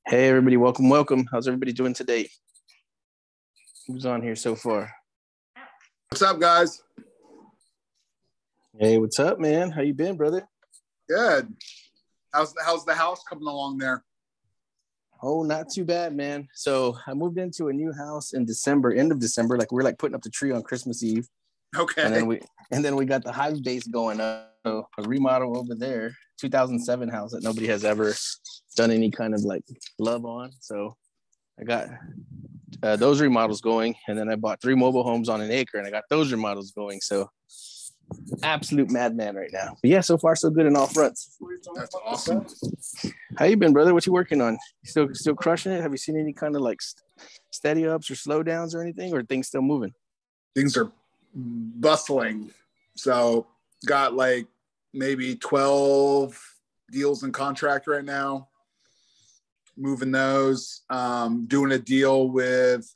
Hey everybody, welcome. How's everybody doing today? Who's on here so far? What's up, guys? Hey, what's up, man? How you been, brother? Good. How's the house coming along there? Oh, not too bad, man. So I moved into a new house in December, end of December. Like we're like putting up the tree on Christmas Eve. Okay. And then we got the hive base going up. So a remodel over there, 2007 house that nobody has ever done any kind of like love on. So I got those remodels going, and then I bought 3 mobile homes on an acre, and I got those remodels going. So absolute madman right now. But yeah, so far so good in all fronts. That's awesome. How you been, brother? What you working on? Still crushing it? Have you seen any kind of like steady ups or slowdowns or anything, or things still moving? Things are bustling. So got like maybe 12 deals in contract right now. Moving those. Doing a deal with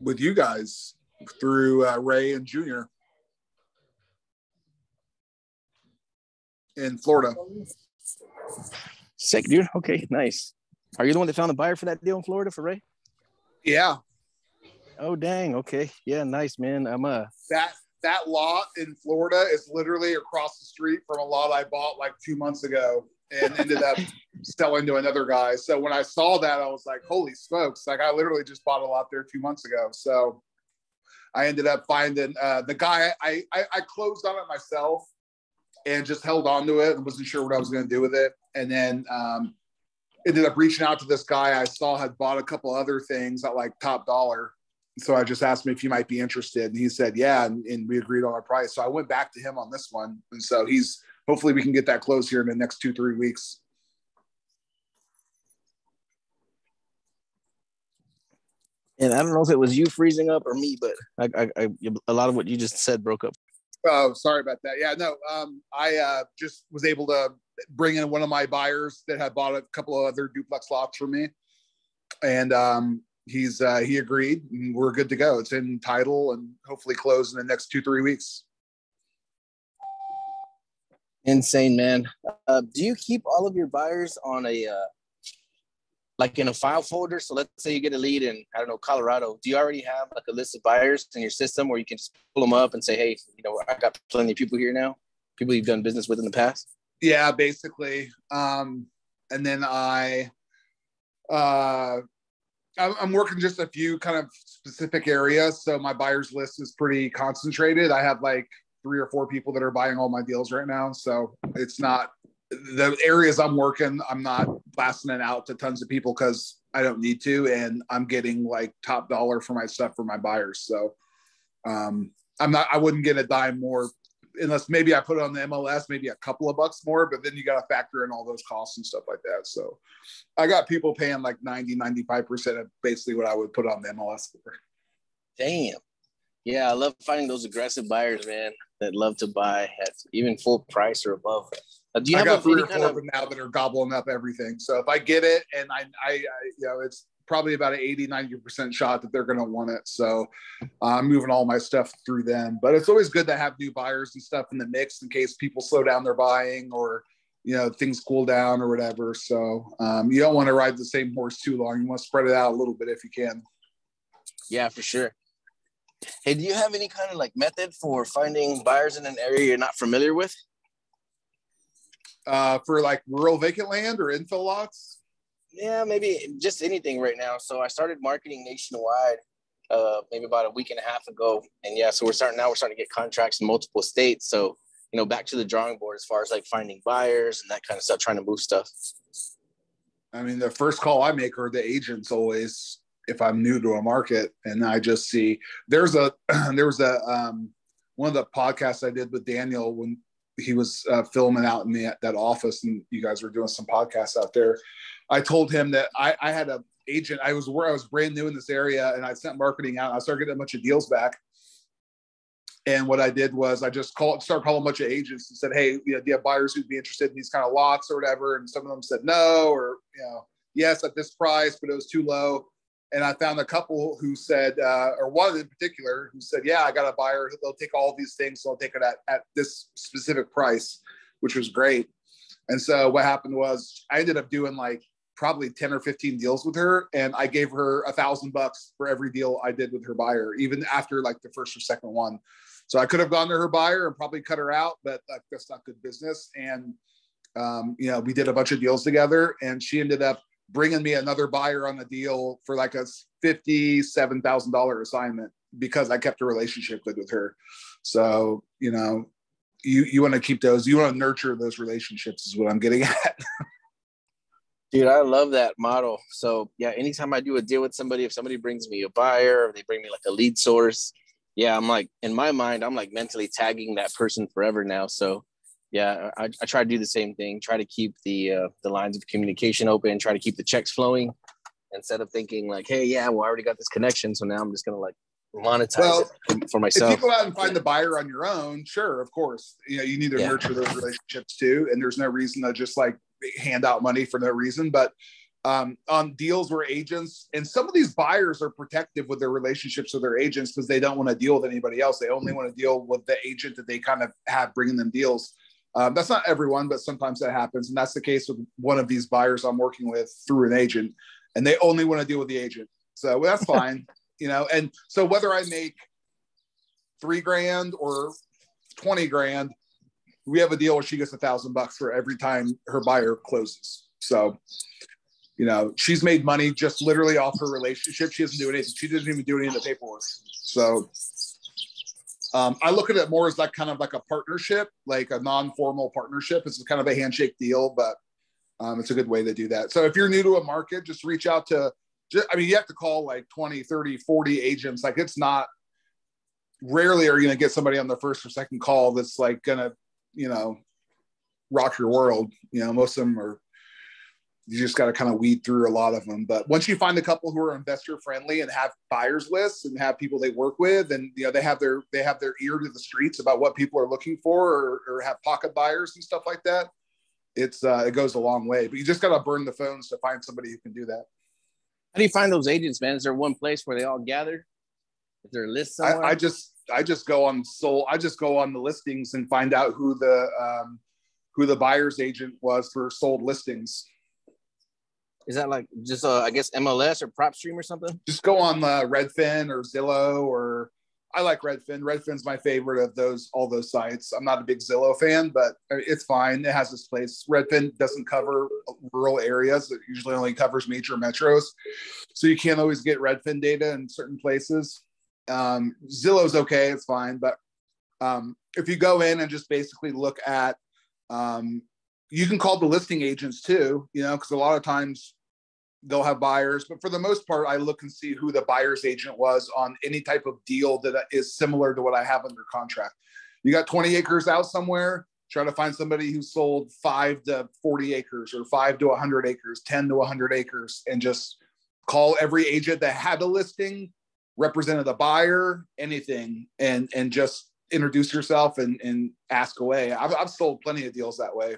you guys through Ray and Junior in Florida. Sick, dude. Okay, nice. Are you the one that found the buyer for that deal in Florida for Ray? Yeah. Oh, dang. Okay. Yeah, nice, man. That lot in Florida is literally across the street from a lot I bought like 2 months ago and ended up selling to another guy. So when I saw that, I was like, holy smokes. Like I literally just bought a lot there 2 months ago. So I ended up finding the guy. I closed on it myself and just held on to it and wasn't sure what I was going to do with it. And then ended up reaching out to this guy I saw had bought a couple other things at like top dollar. So I just asked him if he might be interested. And he said, yeah. And we agreed on our price. So I went back to him on this one. And so hopefully we can get that closed here in the next 2-3 weeks. And I don't know if it was you freezing up or me, but a lot of what you just said broke up. Oh, sorry about that. Yeah, no, I just was able to bring in one of my buyers that had bought a couple of other duplex lots for me. And he agreed and we're good to go. It's in title and hopefully close in the next 2-3 weeks. Insane, man. Do you keep all of your buyers on like in a file folder? So let's say you get a lead in, I don't know, Colorado. Do you already have like a list of buyers in your system where you can just pull them up and say, hey, I got plenty of people here now, people you've done business with in the past? Yeah, basically. And then I'm working just a few kind of specific areas. So my buyers list is pretty concentrated. I have like 3 or 4 people that are buying all my deals right now. So it's not the areas I'm working. I'm not blasting it out to tons of people because I don't need to. And I'm getting like top dollar for my stuff for my buyers. So I wouldn't get a dime more unless maybe I put it on the MLS, maybe a couple of bucks more, but then you got to factor in all those costs and stuff like that. So I got people paying like 90-95% of basically what I would put on the MLS for. Damn. Yeah, I love finding those aggressive buyers, man, that love to buy at even full price or above. Do you I have got 3 or 4 of them now that are gobbling up everything. So if I get it and I it's probably about an 80-90% shot that they're going to want it. So I'm moving all my stuff through them, but it's always good to have new buyers and stuff in the mix in case people slow down their buying or, things cool down or whatever. So you don't want to ride the same horse too long. You want to spread it out a little bit if you can. Yeah, for sure. Hey, do you have any kind of like method for finding buyers in an area you're not familiar with? For like rural vacant land or infill lots? Yeah, maybe just anything right now. So I started marketing nationwide maybe about a week and a half ago. And yeah, so we're starting to get contracts in multiple states. So, back to the drawing board as far as like finding buyers and that kind of stuff, trying to move stuff. I mean, the first call I make are the agents always if I'm new to a market. And I just see there was a one of the podcasts I did with Daniel when he was filming out in that office and you guys were doing some podcasts out there. I told him that I had an agent. I was brand new in this area and I sent marketing out. And I started getting a bunch of deals back. And what I did was I just started calling a bunch of agents and said, hey, do you have buyers who'd be interested in these kind of lots or whatever? And some of them said no, or, yes, at this price, but it was too low. And I found a couple who said, or one in particular who said, yeah, I got a buyer. They'll take all these things. So I'll take it at this specific price, which was great. And so what happened was I ended up doing like probably 10 or 15 deals with her, and I gave her $1,000 for every deal I did with her buyer, even after like the first or second one. So I could have gone to her buyer and probably cut her out, but like, that's not good business. And we did a bunch of deals together, and she ended up bringing me another buyer on a deal for like a $57,000 assignment because I kept a relationship good with her. So, you want to keep those, you want to nurture those relationships is what I'm getting at. Dude, I love that model. So yeah, anytime I do a deal with somebody, if somebody brings me a buyer or they bring me like a lead source, yeah, I'm like, in my mind, I'm like mentally tagging that person forever now. So yeah, I try to do the same thing, try to keep the lines of communication open, try to keep the checks flowing instead of thinking like, hey, yeah, well, I already got this connection. So now I'm just going to like monetize it for myself. If you go out and find the buyer on your own, sure, of course, you need to nurture those relationships too. And there's no reason to just like hand out money for no reason. But on deals where agents, and some of these buyers are protective with their relationships with their agents because they don't want to deal with anybody else. They only want to deal with the agent that they kind of have bringing them deals. That's not everyone, but sometimes that happens. And that's the case with one of these buyers I'm working with through an agent, and they only want to deal with the agent. So that's fine. And so whether I make $3,000 or 20 grand, we have a deal where she gets $1,000 for every time her buyer closes. So, she's made money just literally off her relationship. She doesn't do anything. She doesn't even do any of the paperwork. So I look at it more as like kind of like a partnership, like a non-formal partnership. It's kind of a handshake deal, but it's a good way to do that. So if you're new to a market, just reach out to, you have to call like 20, 30, 40 agents. Like it's not, rarely are you going to get somebody on the first or second call that's like going to, rock your world. Most of them are, you just got to kind of weed through a lot of them. But once you find a couple who are investor friendly and have buyers lists and have people they work with, and they have their ear to the streets about what people are looking for, or have pocket buyers and stuff like that, it goes a long way. But you just got to burn the phones to find somebody who can do that. How do you find those agents, man? Is there one place where they all gather? Is there a list somewhere? I just go on the listings and find out who the buyer's agent was for sold listings. Is that like just I guess MLS or PropStream or something? Just go on Redfin or Zillow, or I like Redfin. Redfin's my favorite of all those sites. I'm not a big Zillow fan, but it's fine. It has its place. Redfin doesn't cover rural areas. It usually only covers major metros. So you can't always get Redfin data in certain places. Zillow's okay. It's fine. But if you go in and just basically look at, you can call the listing agents too, because a lot of times they'll have buyers, but for the most part, I look and see who the buyer's agent was on any type of deal that is similar to what I have under contract. You got 20 acres out somewhere, try to find somebody who sold 5 to 40 acres or 5 to 100 acres, 10 to 100 acres, and just call every agent that had a listing, represented a buyer, anything, and just introduce yourself and ask away. I've sold plenty of deals that way.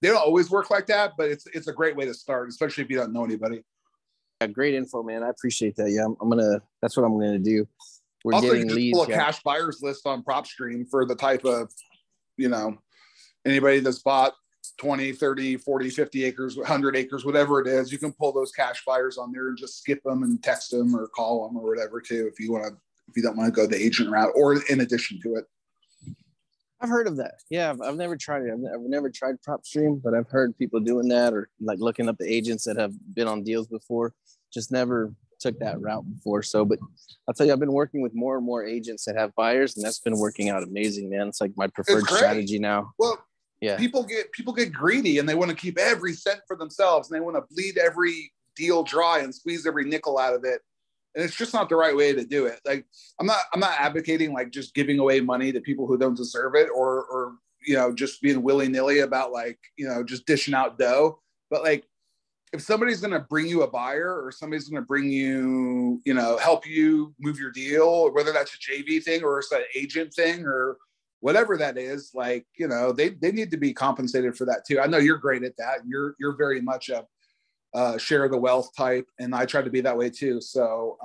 They don't always work like that, but it's a great way to start, especially if you don't know anybody. Yeah, great info, man. I appreciate that. Yeah, that's what I'm gonna do. We're also, getting you just leads. Pull a cash buyers list on PropStream for the type of, anybody that's bought 20, 30, 40, 50 acres, 100 acres, whatever it is. You can pull those cash buyers on there and just skip them and text them or call them or whatever too, if you don't want to go the agent route or in addition to it. I've heard of that. Yeah, I've never tried it. I've never tried PropStream, but I've heard people doing that, or like looking up the agents that have been on deals before. Just never took that route before. So, but I'll tell you, I've been working with more and more agents that have buyers, and that's been working out amazing, man. It's like my preferred strategy now. Well, yeah, people get greedy and they want to keep every cent for themselves, and they want to bleed every deal dry and squeeze every nickel out of it. And it's just not the right way to do it. Like, I'm not advocating like just giving away money to people who don't deserve it, or just being willy-nilly about like, just dishing out dough. But like, if somebody's going to bring you a buyer, or somebody's going to bring you, help you move your deal, or whether that's a JV thing or it's an agent thing or whatever that is, like, they need to be compensated for that too. I know you're great at that. You're very much a share the wealth type, and I try to be that way too. So,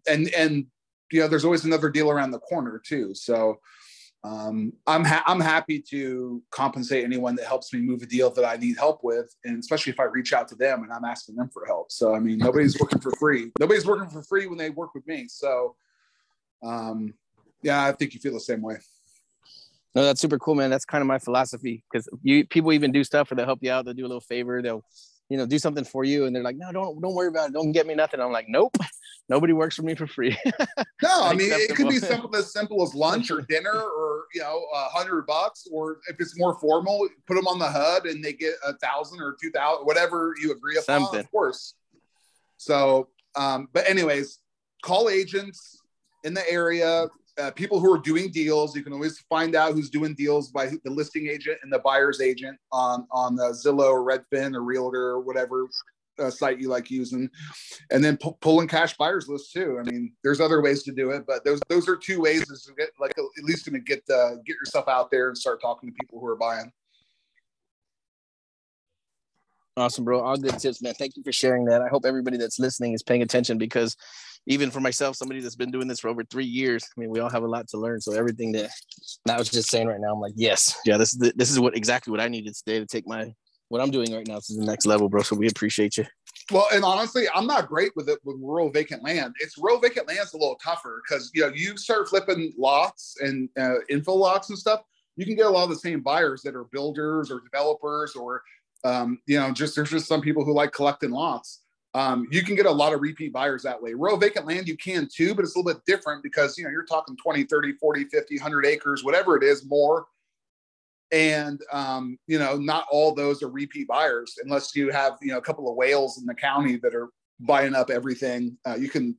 and there's always another deal around the corner too. So, I'm happy to compensate anyone that helps me move a deal that I need help with, and especially if I reach out to them and I'm asking them for help. So I mean, nobody's working for free. Nobody's working for free when they work with me. So yeah, I think you feel the same way. No, that's super cool, man. That's kind of my philosophy, because people even do stuff or they'll help you out. They'll do a little favor. They'll, do something for you, and they're like, no, don't worry about it. Don't get me nothing. I'm like, nope, nobody works for me for free. No, I mean, it could be something as simple as lunch or dinner, or $100, or if it's more formal, put them on the HUD and they get 1,000 or 2,000, whatever you agree upon, something. Of course. So, but anyways, call agents in the area. People who are doing deals, you can always find out who's doing deals by the listing agent and the buyer's agent on the Zillow or Redfin or Realtor or whatever site you like using, and then pulling cash buyers list too. I mean, there's other ways to do it, but those are two ways to get, like, at least going to get yourself out there and start talking to people who are buying. Awesome, bro. All good tips, man. Thank you for sharing that. I hope everybody that's listening is paying attention, because even for myself, somebody that's been doing this for over 3 years, I mean, we all have a lot to learn. So everything that I was just saying right now, I'm like, yes, yeah, this is exactly what I needed today to take what I'm doing right now to the next level, bro. So we appreciate you. Well, and honestly, I'm not great with rural vacant land. Rural vacant land's a little tougher, because you start flipping lots and info lots and stuff. You can get a lot of the same buyers that are builders or developers, or there's just some people who like collecting lots. You can get a lot of repeat buyers that way. Rural vacant land, you can too, but it's a little bit different, because you're talking 20, 30, 40, 50, 100 acres, whatever it is, more. And not all those are repeat buyers, unless you have a couple of whales in the county that are buying up everything.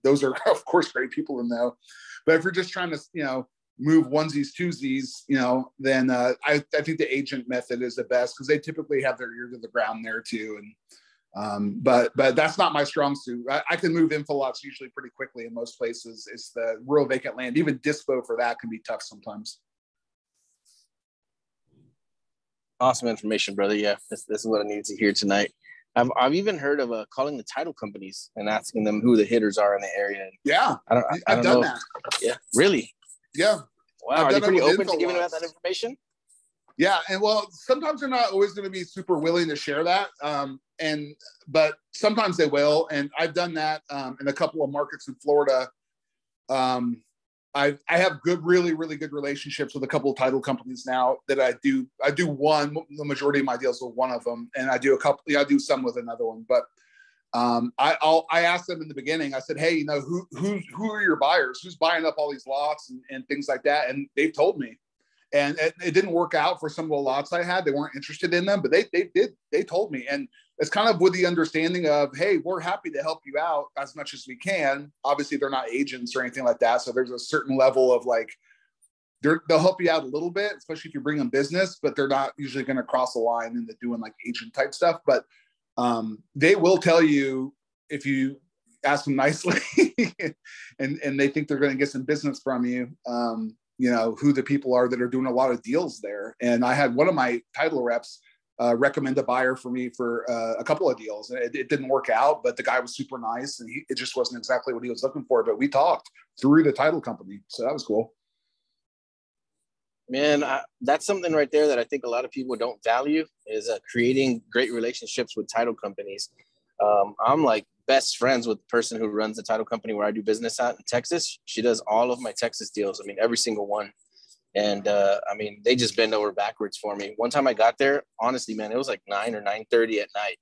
Those are of course great people to know. But if you're just trying to move onesies, twosies, then I think the agent method is the best, because they typically have their ear to the ground there too. And but that's not my strong suit. I can move info lots usually pretty quickly in most places. It's the rural vacant land. Even dispo for that can be tough sometimes. Awesome information, brother. Yeah, this is what I needed to hear tonight. I've even heard of calling the title companies and asking them who the hitters are in the area. Yeah, I've done that. Yeah, really? Yeah. Wow, are they pretty open to giving out that information? Yeah, and well, sometimes they're not always going to be super willing to share that, but sometimes they will. And I've done that in a couple of markets in Florida. I have really, really good relationships with a couple of title companies now that I do the majority of my deals with one of them, and I do I do some with another one. But I asked them in the beginning. I said, hey, who are your buyers? Who's buying up all these lots and things like that? And they've told me. And it didn't work out for some of the lots I had. They weren't interested in them, but they told me. And it's kind of with the understanding of, hey, we're happy to help you out as much as we can. Obviously, they're not agents or anything like that. So there's a certain level of they'll help you out a little bit, especially if you bring them business, but they're not usually going to cross the line into doing like agent type stuff. But they will tell you, if you ask them nicely and they think they're going to get some business from you, who the people are that are doing a lot of deals there. And I had one of my title reps recommend a buyer for me for a couple of deals. And it didn't work out, but the guy was super nice, and it just wasn't exactly what he was looking for. But we talked through the title company. So that was cool. Man, that's something right there that I think a lot of people don't value, is creating great relationships with title companies. I'm like best friends with the person who runs the title company where I do business at in Texas. She does all of my Texas deals. I mean, every single one. And they just bend over backwards for me. One time I got there, honestly, man, it was like 9 or 9:30 at night.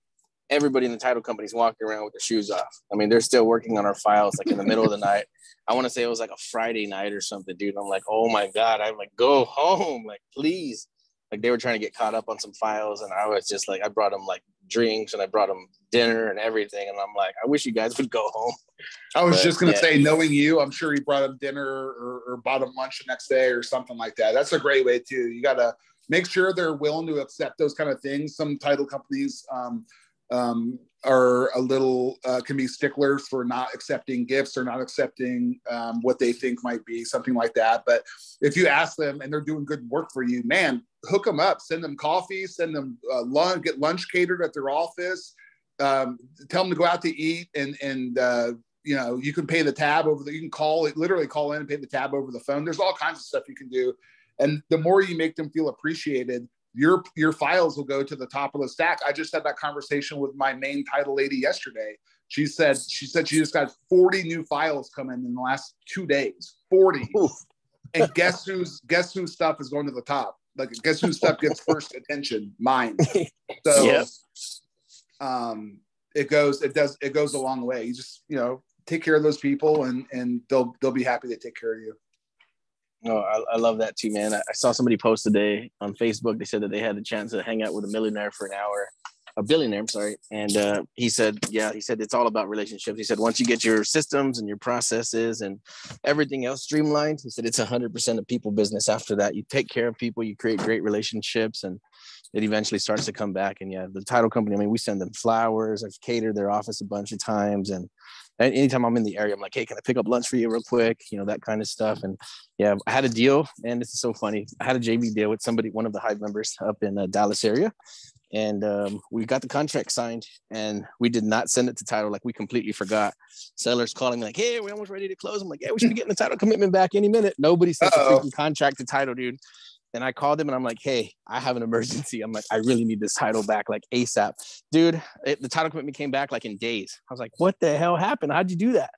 Everybody in the title company's walking around with their shoes off. I mean, they're still working on our files like in the middle of the night. I want to say it was like a Friday night or something, dude. I'm like, oh my God. I'm like, go home. Like, please. Like, they were trying to get caught up on some files. And I was just like, I brought them like drinks and I brought them dinner and everything. And I'm like, I wish you guys would go home. I was just going to say, knowing you, I'm sure you brought them dinner or bought them lunch the next day or something like that. That's a great way too. You got to make sure they're willing to accept those kind of things. Some title companies are a little, can be sticklers for not accepting gifts or not accepting what they think might be something like that. But if you ask them and they're doing good work for you, man, hook them up, send them coffee, send them lunch, get lunch catered at their office, tell them to go out to eat, and you can pay the tab you can literally call in and pay the tab over the phone. There's all kinds of stuff you can do. And the more you make them feel appreciated, your files will go to the top of the stack. I just had that conversation with my main title lady yesterday. She said she just got 40 new files come in the last 2 days. 40. Oof. And guess whose stuff is going to the top? Like, guess whose stuff gets first attention? Mine. So yep. It goes a long way. You just, take care of those people, and they'll be happy to take care of you. No, I love that too, man. I saw somebody post today on Facebook. They said that they had the chance to hang out with a billionaire for an hour. I'm sorry. And he said it's all about relationships. He said, once you get your systems and your processes and everything else streamlined, he said, it's 100% of people business. After that, you take care of people, you create great relationships, and it eventually starts to come back. And yeah, the title company, I mean, we send them flowers. I've catered their office a bunch of times. And anytime I'm in the area, I'm like, hey, can I pick up lunch for you real quick? That kind of stuff. And yeah, I had a deal, and this is so funny. I had a JV deal with one of the Hive members up in the Dallas area. And we got the contract signed, and we did not send it to title. Like, we completely forgot. Sellers calling me like, hey, we're almost ready to close. I'm like, yeah, we should be getting the title commitment back any minute. Nobody sent the freaking contract to title, dude. And I called him, and I'm like, hey, I have an emergency. I'm like, I really need this title back, like ASAP. Dude, the title commitment came back like in days. I was like, what the hell happened? How'd you do that?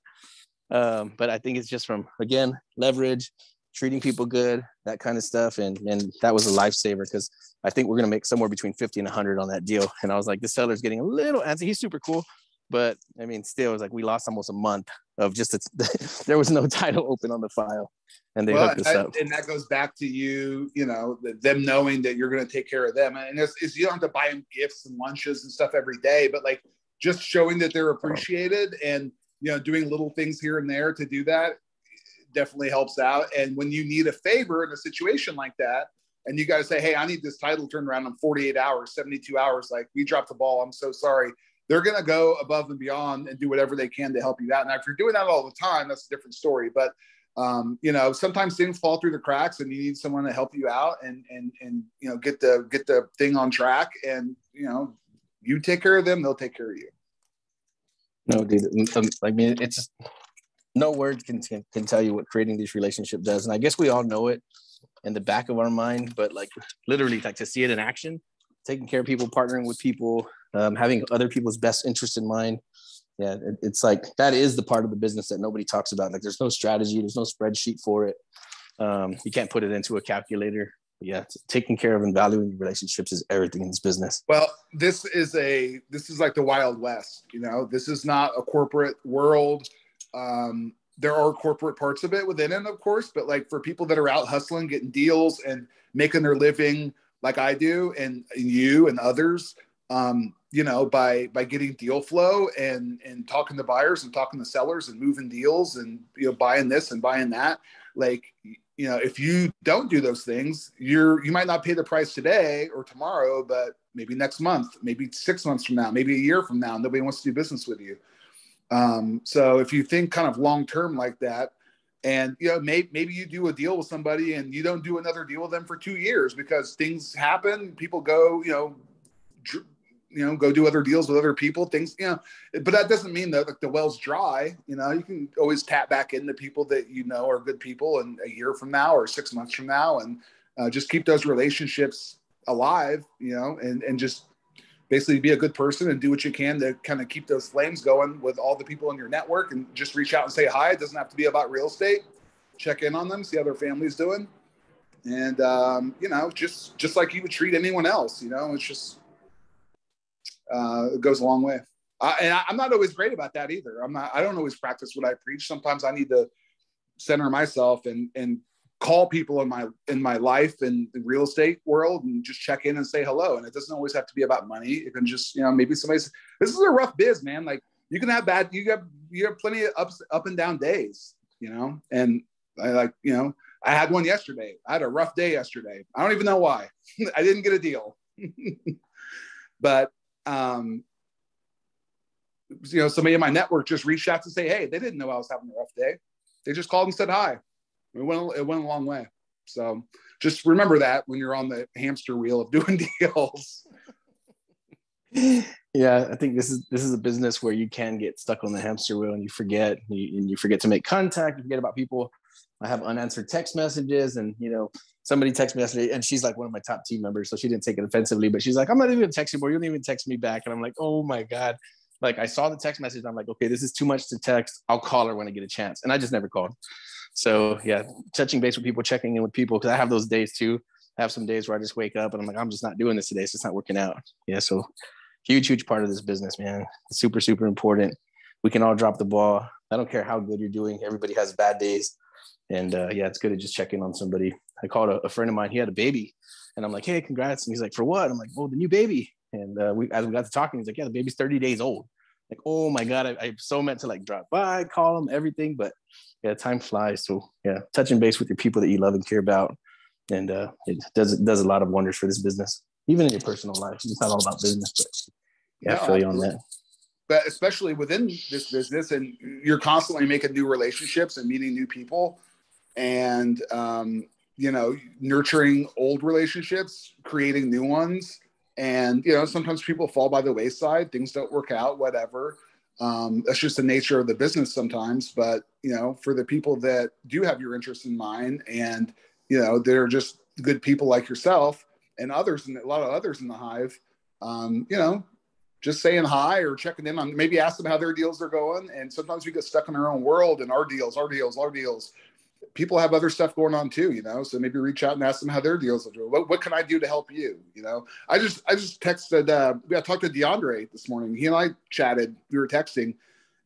But I think it's just from, again, leverage, treating people good, that kind of stuff. And that was a lifesaver, because I think we're going to make somewhere between 50 and 100 on that deal. And I was like, the seller's getting a little antsy. He's super cool. But I mean, still, it was like we lost almost a month of just there was no title open on the file, and they hooked us up. And that goes back to them knowing that you're going to take care of them. And it's you don't have to buy them gifts and lunches and stuff every day, but like just showing that they're appreciated and doing little things here and there to do that definitely helps out. And when you need a favor in a situation like that, and you got to say, hey, I need this title turned around in 48 hours, 72 hours. Like, we dropped the ball. I'm so sorry. They're going to go above and beyond and do whatever they can to help you out. Now, if you're doing that all the time, that's a different story. But, sometimes things fall through the cracks, and you need someone to help you out and get the thing on track. And, you take care of them, they'll take care of you. No, dude. I mean, it's no word can tell you what creating these relationships does. And I guess we all know it in the back of our mind, but like literally, like, to see it in action, taking care of people, partnering with people, having other people's best interest in mind. Yeah, it's like that is the part of the business that nobody talks about. Like, there's no strategy, there's no spreadsheet for it. You can't put it into a calculator. But yeah, taking care of and valuing relationships is everything in this business. Well, this is like the Wild West. This is not a corporate world. There are corporate parts of it within it, of course, but like for people that are out hustling, getting deals and making their living like I do, and you and others, by getting deal flow and talking to buyers and talking to sellers and moving deals and, buying this and buying that. Like, if you don't do those things, you might not pay the price today or tomorrow, but maybe next month, maybe 6 months from now, maybe a year from now, nobody wants to do business with you. So if you think kind of long-term like that, and, maybe you do a deal with somebody and you don't do another deal with them for 2 years because things happen, people go, go do other deals with other people, things, but that doesn't mean that, like, the well's dry. You can always tap back into people that are good people, and a year from now or 6 months from now, and just keep those relationships alive, and just basically be a good person and do what you can to kind of keep those flames going with all the people in your network, and just reach out and say hi. It doesn't have to be about real estate. Check in on them, see how their family's doing. And, just like you would treat anyone else, it's just, it goes a long way. And I'm not always great about that either. I don't always practice what I preach. Sometimes I need to center myself and call people in my life and the real estate world and just check in and say hello. And it doesn't always have to be about money. It can just, maybe this is a rough biz, man. Like, you can have you have plenty of up and down days, and I had one yesterday. I had a rough day yesterday. I don't even know why. I didn't get a deal, but, somebody in my network just reached out to say, hey, they didn't know I was having a rough day. They just called and said hi. It went a long way. So just remember that when you're on the hamster wheel of doing deals. Yeah, I think this is a business where you can get stuck on the hamster wheel and you forget to make contact, you forget about people. I have unanswered text messages, and somebody texted me yesterday, and she's like one of my top team members, so she didn't take it offensively, but she's like, I'm not even gonna text you more. You don't even text me back. And I'm like, oh my God. Like, I saw the text message. And I'm like, okay, this is too much to text. I'll call her when I get a chance. And I just never called. So yeah, touching base with people, checking in with people, because I have those days too. I have some days where I just wake up and I'm like, I'm just not doing this today. So it's not working out. Yeah. So huge part of this business, man. It's super, super important. We can all drop the ball. I don't care how good you're doing. Everybody has bad days. And yeah, it's good to just check in on somebody. I called a friend of mine. He had a baby, and I'm like, hey, congrats. And he's like, for what? I'm like, oh, the new baby. And as we got to talking, he's like, yeah, the baby's 30 days old. Like, oh my God, I so meant to like drop by, call him, everything. But yeah, time flies. So yeah, touching base with your people that you love and care about. And it does a lot of wonders for this business, even in your personal life. It's not all about business, but yeah, I feel you on that. But especially within this business, and you're constantly making new relationships and meeting new people, and nurturing old relationships, creating new ones. And sometimes people fall by the wayside, things don't work out, whatever. That's just the nature of the business sometimes. But for the people that do have your interest in mind, and they're just good people like yourself and others, and a lot of others in the hive, just saying hi or checking in on, maybe ask them how their deals are going. And sometimes we get stuck in our own world and our deals. People have other stuff going on too, so maybe reach out and ask them how their deals are doing. What can I do to help you? I just texted, I talked to DeAndre this morning. He and I chatted, we were texting,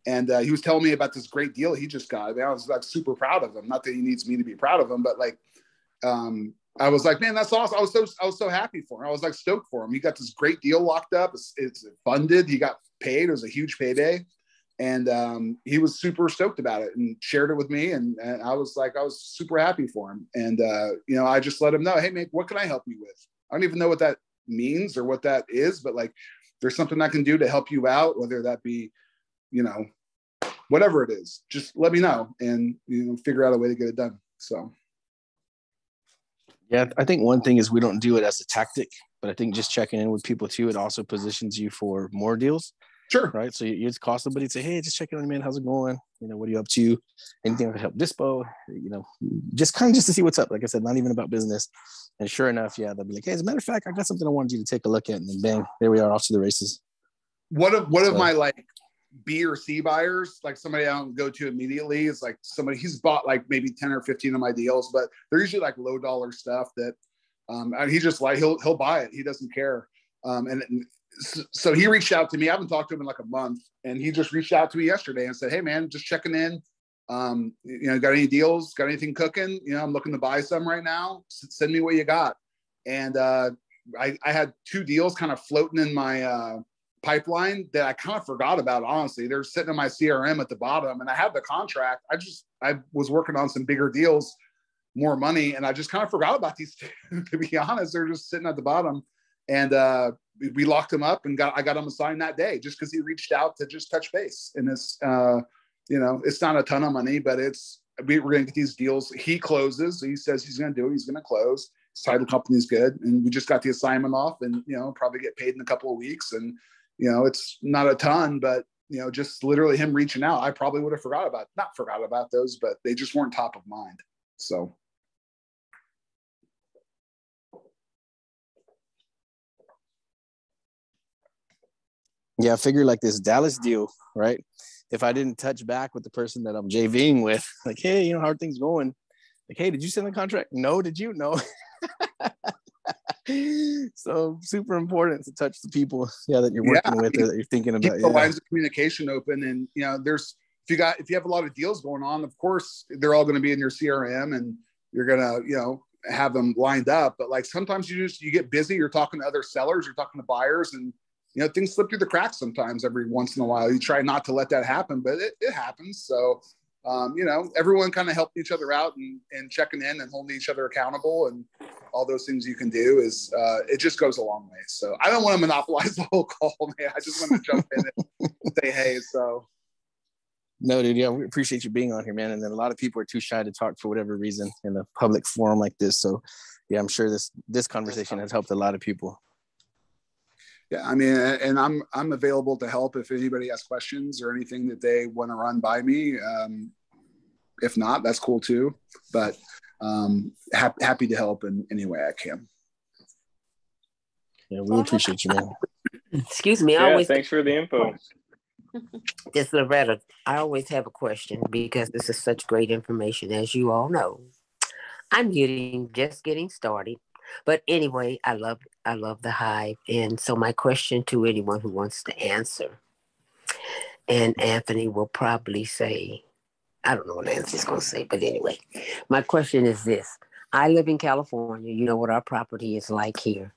and he was telling me about this great deal he just got. I mean, I was like super proud of him. Not that he needs me to be proud of him, but like, I was like, man, that's awesome. I was so happy for him. I was like stoked for him. He got this great deal locked up. It's funded. He got paid. It was a huge payday. And he was super stoked about it and shared it with me. And I was super happy for him. And, I just let him know, hey, man, what can I help you with? I don't even know what that means or what that is, but like, there's something I can do to help you out, whether that be, whatever it is, just let me know and, figure out a way to get it done. So. Yeah, I think one thing is we don't do it as a tactic, but I think just checking in with people too, it also positions you for more deals. Sure. Right. So you just call somebody and say, hey, just checking on you, man. How's it going? What are you up to? Anything I can help dispo? Just to see what's up. Like I said, not even about business. And sure enough, yeah, they'll be like, hey, as a matter of fact, I got something I wanted you to take a look at. And then bang, there we are, off to the races. One of my like B or C buyers, like somebody I don't go to immediately, is like somebody, he's bought like maybe 10 or 15 of my deals, but they're usually like low dollar stuff that he just like, he'll buy it. He doesn't care. So he reached out to me. I haven't talked to him in like a month, and he just reached out to me yesterday and said, hey man, just checking in. Got any deals? Got anything cooking? I'm looking to buy some right now. Send me what you got. And I had 2 deals kind of floating in my pipeline that I kind of forgot about. Honestly, they're sitting in my CRM at the bottom, and I had the contract. I was working on some bigger deals, more money, and I just kind of forgot about these two. To be honest, they're just sitting at the bottom. And we locked him up, and I got him assigned that day just because he reached out to just touch base. And it's, it's not a ton of money, but we're going to get these deals. He closes. He says he's going to do it. He's going to close. His title company's good. And we just got the assignment off, and, probably get paid in a couple of weeks. And, it's not a ton, but, just literally him reaching out, I probably would have not forgot about those, but they just weren't top of mind. So. Yeah, I figure like this Dallas deal, right? If I didn't touch back with the person that I'm JVing with, like, hey, how are things going? Like, hey, did you send the contract? No, did you? No. So super important to touch the people, that you're working with, or that you're thinking about. Keep the lines of communication open, and if you have a lot of deals going on, of course they're all going to be in your CRM, and you're gonna have them lined up. But like sometimes you get busy. You're talking to other sellers, you're talking to buyers, and things slip through the cracks sometimes. Every once in a while, you try not to let that happen, but it happens. So, everyone kind of helping each other out and checking in and holding each other accountable, and all those things you can do is, it just goes a long way. So I don't want to monopolize the whole call, man. I just want to jump in and say, hey, so. No, dude. Yeah. We appreciate you being on here, man. And then a lot of people are too shy to talk for whatever reason in a public forum like this. So yeah, I'm sure this conversation has helped a lot of people. Yeah, I mean, and I'm available to help if anybody has questions or anything that they want to run by me. If not, that's cool too. But happy to help in any way I can. Yeah, we appreciate you, man. Excuse me. Yeah, thanks for the info. This Loretta, I always have a question because this is such great information, as you all know. I'm just getting started. But anyway, I love the hive. And so my question to anyone who wants to answer, and Anthony will probably say, I don't know what Anthony's going to say, but anyway, my question is this. I live in California. You know what our property is like here.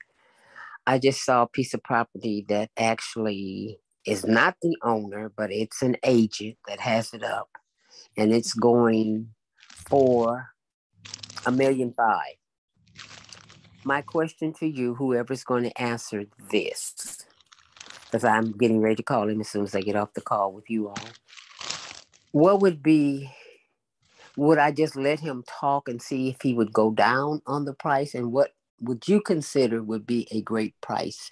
I just saw a piece of property that actually is not the owner, but it's an agent that has it up, and it's going for $1.5 million. My question to you, whoever's going to answer this, because I'm getting ready to call him as soon as I get off the call with you all. Would I just let him talk and see if he would go down on the price? And what would you consider would be a great price?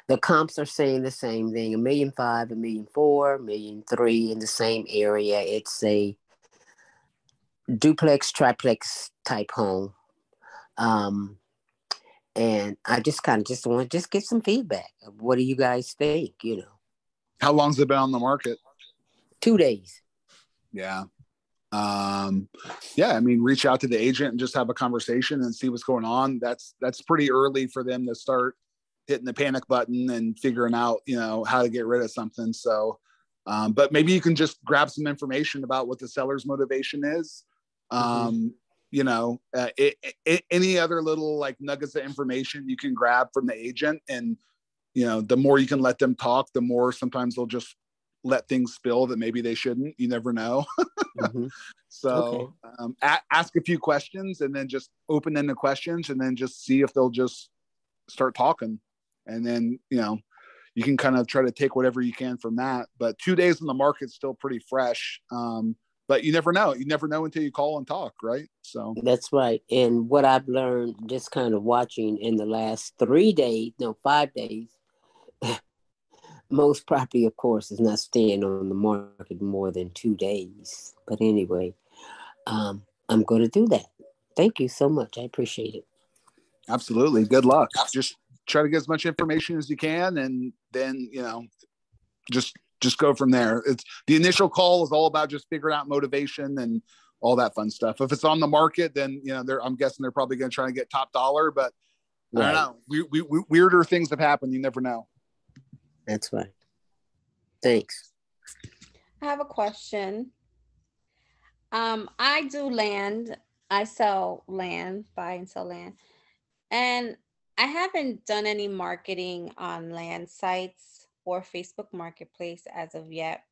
The comps are saying the same thing, $1.5 million, $1.4 million, $1.3 million in the same area. It's a duplex, triplex type home. And I just kind of just want to just get some feedback. What do you guys think? How long's it been on the market? 2 days. Yeah. I mean, reach out to the agent and just have a conversation and see what's going on. That's pretty early for them to start hitting the panic button and figuring out, how to get rid of something. So, but maybe you can just grab some information about what the seller's motivation is. Any other little like nuggets of information you can grab from the agent, and the more you can let them talk, the more sometimes they'll just let things spill that maybe they shouldn't. You never know. So ask a few questions, and then just open-ended questions, and then just see if they'll just start talking, and then you can kind of try to take whatever you can from that. But 2 days in the market's still pretty fresh. But you never know. You never know until you call and talk, right? So that's right. And what I've learned just kind of watching in the last 5 days, most property, of course, is not staying on the market more than 2 days. But anyway, I'm going to do that. Thank you so much. I appreciate it. Absolutely. Good luck. Just try to get as much information as you can, and then, just go from there. It's the initial call is all about just figuring out motivation and all that fun stuff. If it's on the market, then, I'm guessing they're probably going to try to get top dollar, but right. I don't know. We weirder things have happened. You never know. That's right. Thanks. I have a question. I do land. I sell land, buy and sell land. And I haven't done any marketing on land sites or Facebook Marketplace as of yet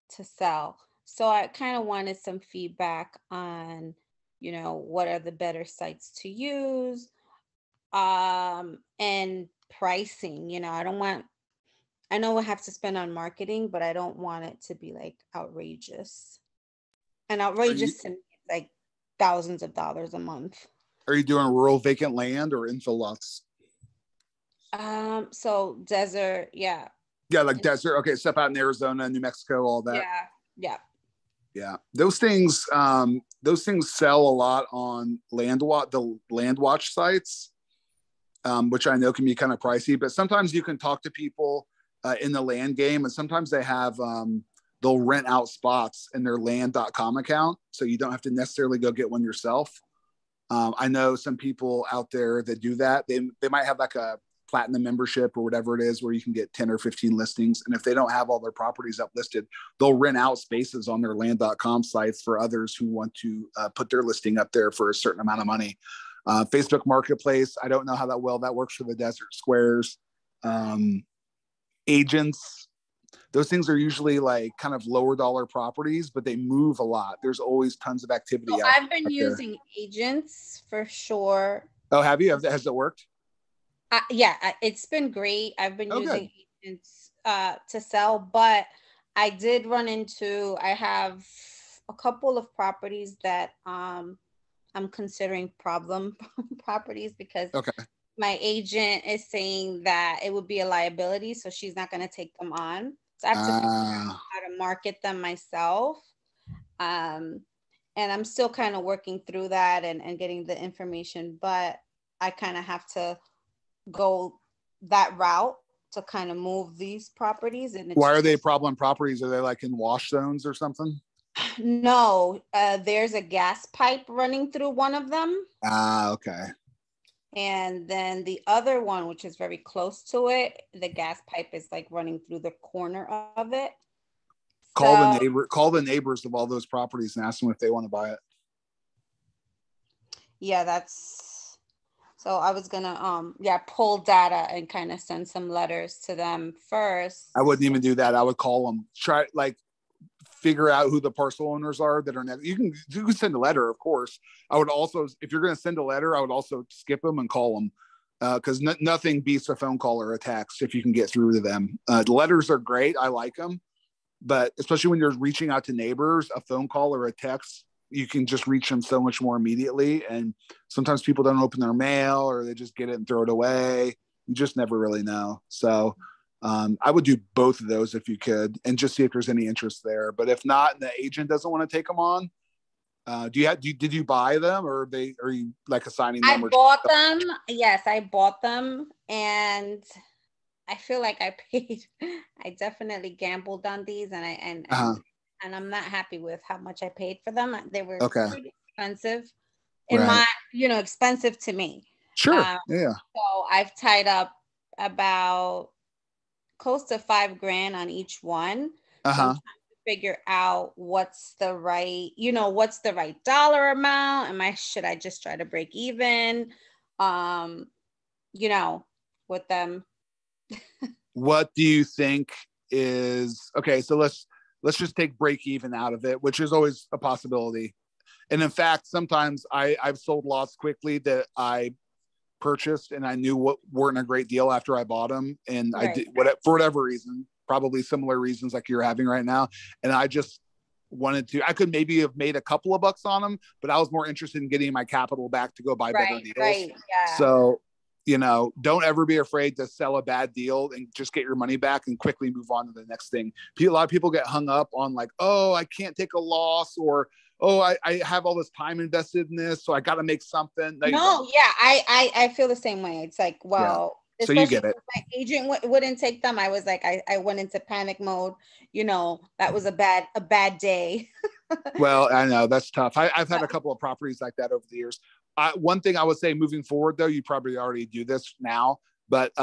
to sell. So I kind of wanted some feedback on, what are the better sites to use, and pricing. I know I have to spend on marketing, but I don't want it to be like outrageous. And outrageous to me is like thousands of dollars a month. Are you doing rural vacant land or infill lots? So desert, yeah. Yeah, like desert. Okay, stuff out in Arizona, New Mexico, all that. Yeah. Those things sell a lot on the land watch sites, which I know can be kind of pricey. But sometimes you can talk to people in the land game, and sometimes they have they'll rent out spots in their land.com account, so you don't have to necessarily go get one yourself. I know some people out there that do that. They might have like a platinum membership or whatever it is, where you can get 10 or 15 listings. And if they don't have all their properties up listed, they'll rent out spaces on their land.com sites for others who want to put their listing up there for a certain amount of money. Facebook Marketplace, I don't know how that works for the desert squares. Agents, those things are usually like kind of lower dollar properties, but they move a lot. There's always tons of activity. So I've been using agents for sure. Oh, have you? Has it worked? It's been great. I've been using agents to sell, but I did run into, I have a couple of properties that I'm considering problem properties because my agent is saying that it would be a liability, so she's not going to take them on. So I have to figure out how to market them myself. and I'm still kind of working through that and getting the information, but I kind of have to go that route to kind of move these properties. And why are they problem properties? Are they like in wash zones or something? No, there's a gas pipe running through one of them. Okay. And then the other one, which is very close to it, the gas pipe is like running through the corner of it. Call the neighbors of all those properties and ask them if they want to buy it. Yeah, so I was gonna pull data and kind of send some letters to them first. I wouldn't even do that. I would call them, figure out who the parcel owners are that are you can send a letter, of course. I would also, if you're going to send a letter, I would also skip them and call them, because nothing beats a phone call or a text if you can get through to them. The letters are great. I like them, but especially when you're reaching out to neighbors, a phone call or a text, you can just reach them so much more immediately. And sometimes people don't open their mail, or they just get it and throw it away. You just never really know. So I would do both of those if you could, and just see if there's any interest there. But if not, and the agent doesn't want to take them on, did you buy them, or are you like assigning them? I bought them. Yes, I bought them, and I feel like I definitely gambled on these, and I'm not happy with how much I paid for them. They were pretty expensive, expensive to me. Sure. Yeah. So I've tied up about close to $5,000 on each one. So I'm trying to figure out what's the right dollar amount. Should I just try to break even, with them? What do you think is okay? So let's just take break even out of it, which is always a possibility. And in fact, sometimes I've sold lots quickly that I purchased and I knew weren't a great deal after I bought them, and I did for whatever reason, probably similar reasons like you're having right now, and I just I could maybe have made a couple of bucks on them, but I was more interested in getting my capital back to go buy better deals. Yeah. So don't ever be afraid to sell a bad deal and just get your money back and quickly move on to the next thing. A lot of people get hung up on like, oh, I can't take a loss, or oh, I have all this time invested in this, so I got to make something. I feel the same way. It's like, well, so you get it. My agent wouldn't take them. I was like, I went into panic mode. That was a bad day. Well, I know that's tough. I've had a couple of properties like that over the years. One thing I would say moving forward, though, you probably already do this now, but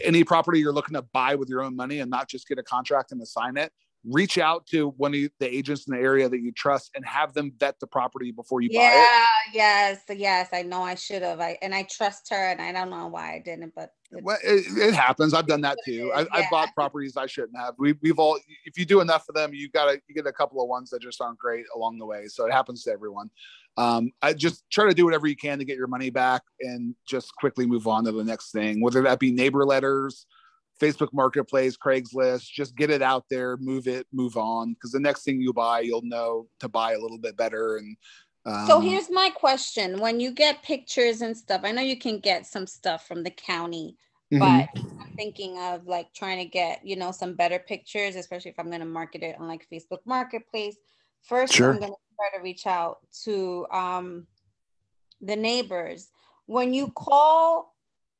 any property you're looking to buy with your own money and not just get a contract and assign it, reach out to one of the agents in the area that you trust and have them vet the property before you buy it. Yes. I know I should have. I trust her, and I don't know why I didn't, but it happens. I've done that too. I've bought properties I shouldn't have. We've all, if you do enough of them, you get a couple of ones that just aren't great along the way. So it happens to everyone. I just try to do whatever you can to get your money back and just quickly move on to the next thing, whether that be neighbor letters, Facebook Marketplace, Craigslist. Just get it out there, move on, because the next thing you buy, you'll know to buy a little bit better. And so here's my question: when you get pictures and stuff, I know you can get some stuff from the county, but I'm thinking of like trying to get some better pictures, especially if I'm going to market it on like Facebook Marketplace. First, I'm going to try to reach out to the neighbors. When you call,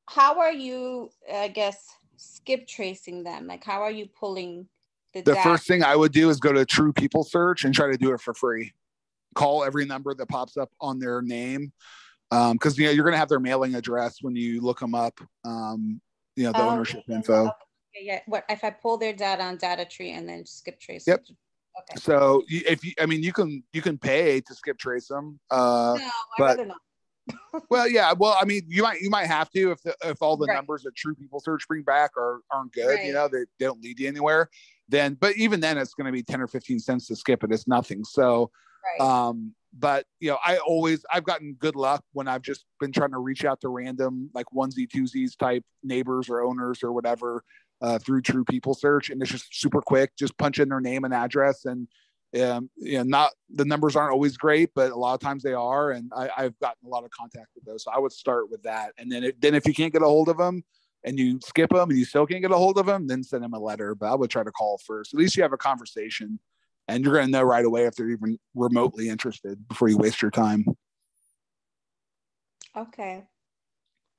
how are you, I guess, skip tracing them? Like, how are you pulling the data? First thing I would do is go to True People Search and try to do it for free. Call every number that pops up on their name, because you're going to have their mailing address when you look them up. The ownership info. Yeah. What if I pull their data on Data Tree and then skip trace? Yep. Okay. So you can pay to skip trace them. No, I'd rather not. Well, yeah. Well, you might have to if all the numbers that True People Search bring back aren't good. They don't lead you anywhere. But even then, it's going to be 10 or 15 cents to skip it. It's nothing. So, but I've gotten good luck when I've just been trying to reach out to random like onesie twosies type neighbors or owners or whatever through True People Search, and it's just super quick. Just punch in their name and address, and not the numbers aren't always great, but a lot of times they are. And I've gotten a lot of contact with those. So I would start with that. And then if you can't get a hold of them and you skip them and you still can't get a hold of them, then send them a letter. But I would try to call first. At least you have a conversation And you're going to know right away if they're even remotely interested before you waste your time. Okay.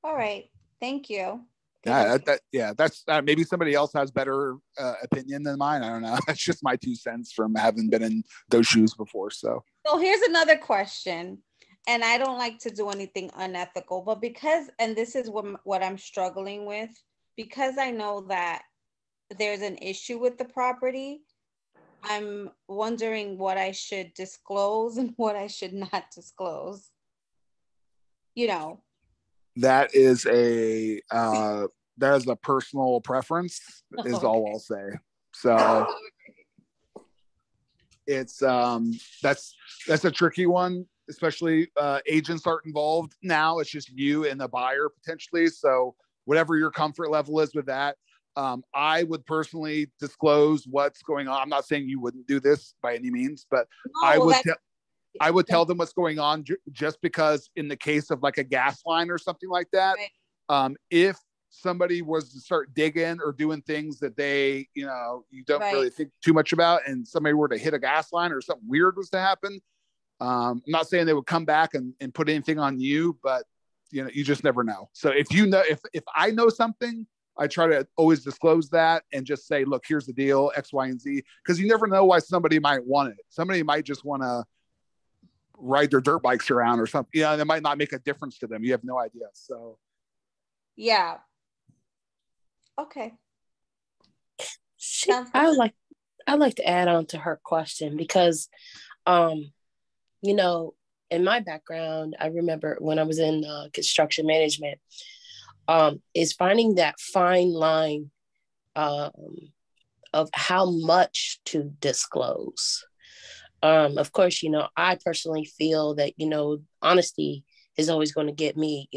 All right. Thank you. That's maybe somebody else has better opinion than mine. I don't know. That's just my 2 cents from having been in those shoes before. So here's another question. And I don't like to do anything unethical, but and this is what I'm struggling with, because I know that there's an issue with the property. I'm wondering what I should disclose and what I should not disclose. That is a personal preference, is all I'll say. So it's that's a tricky one, especially agents aren't involved now. It's just you and the buyer potentially. So whatever your comfort level is with that, I would personally disclose what's going on. I'm not saying you wouldn't do this by any means, but I would tell them what's going on just because in the case of like a gas line or something like that, right. If somebody was to start digging or doing things that they, you don't right. really think too much about, and somebody were to hit a gas line or something weird was to happen, I'm not saying they would come back and put anything on you, but you just never know. So if if I know something, I try to always disclose that and just say, look, here's the deal, X, Y, and Z, because you never know why somebody might want it. Somebody might just want to ride their dirt bikes around or something. It might not make a difference to them. You have no idea. So yeah. Okay. I like to add on to her question because in my background, I remember when I was in construction management, is finding that fine line of how much to disclose. Of course, I personally feel that, honesty is always going to get me,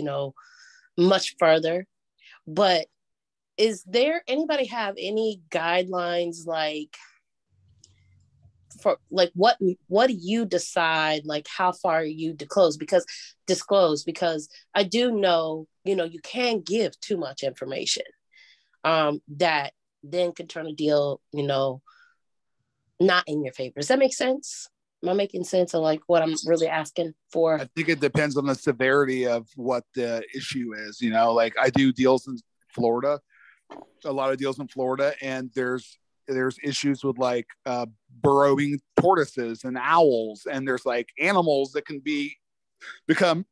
much further. But is there anybody have any guidelines for what do you decide, how far you disclose? Because I do know, you can't give too much information that then could turn a deal, not in your favor. Does that make sense? Am I making sense of what I'm really asking for? I think it depends on the severity of what the issue is. I do deals in Florida, a lot of deals in Florida, and there's issues with burrowing tortoises and owls, and there's animals that can become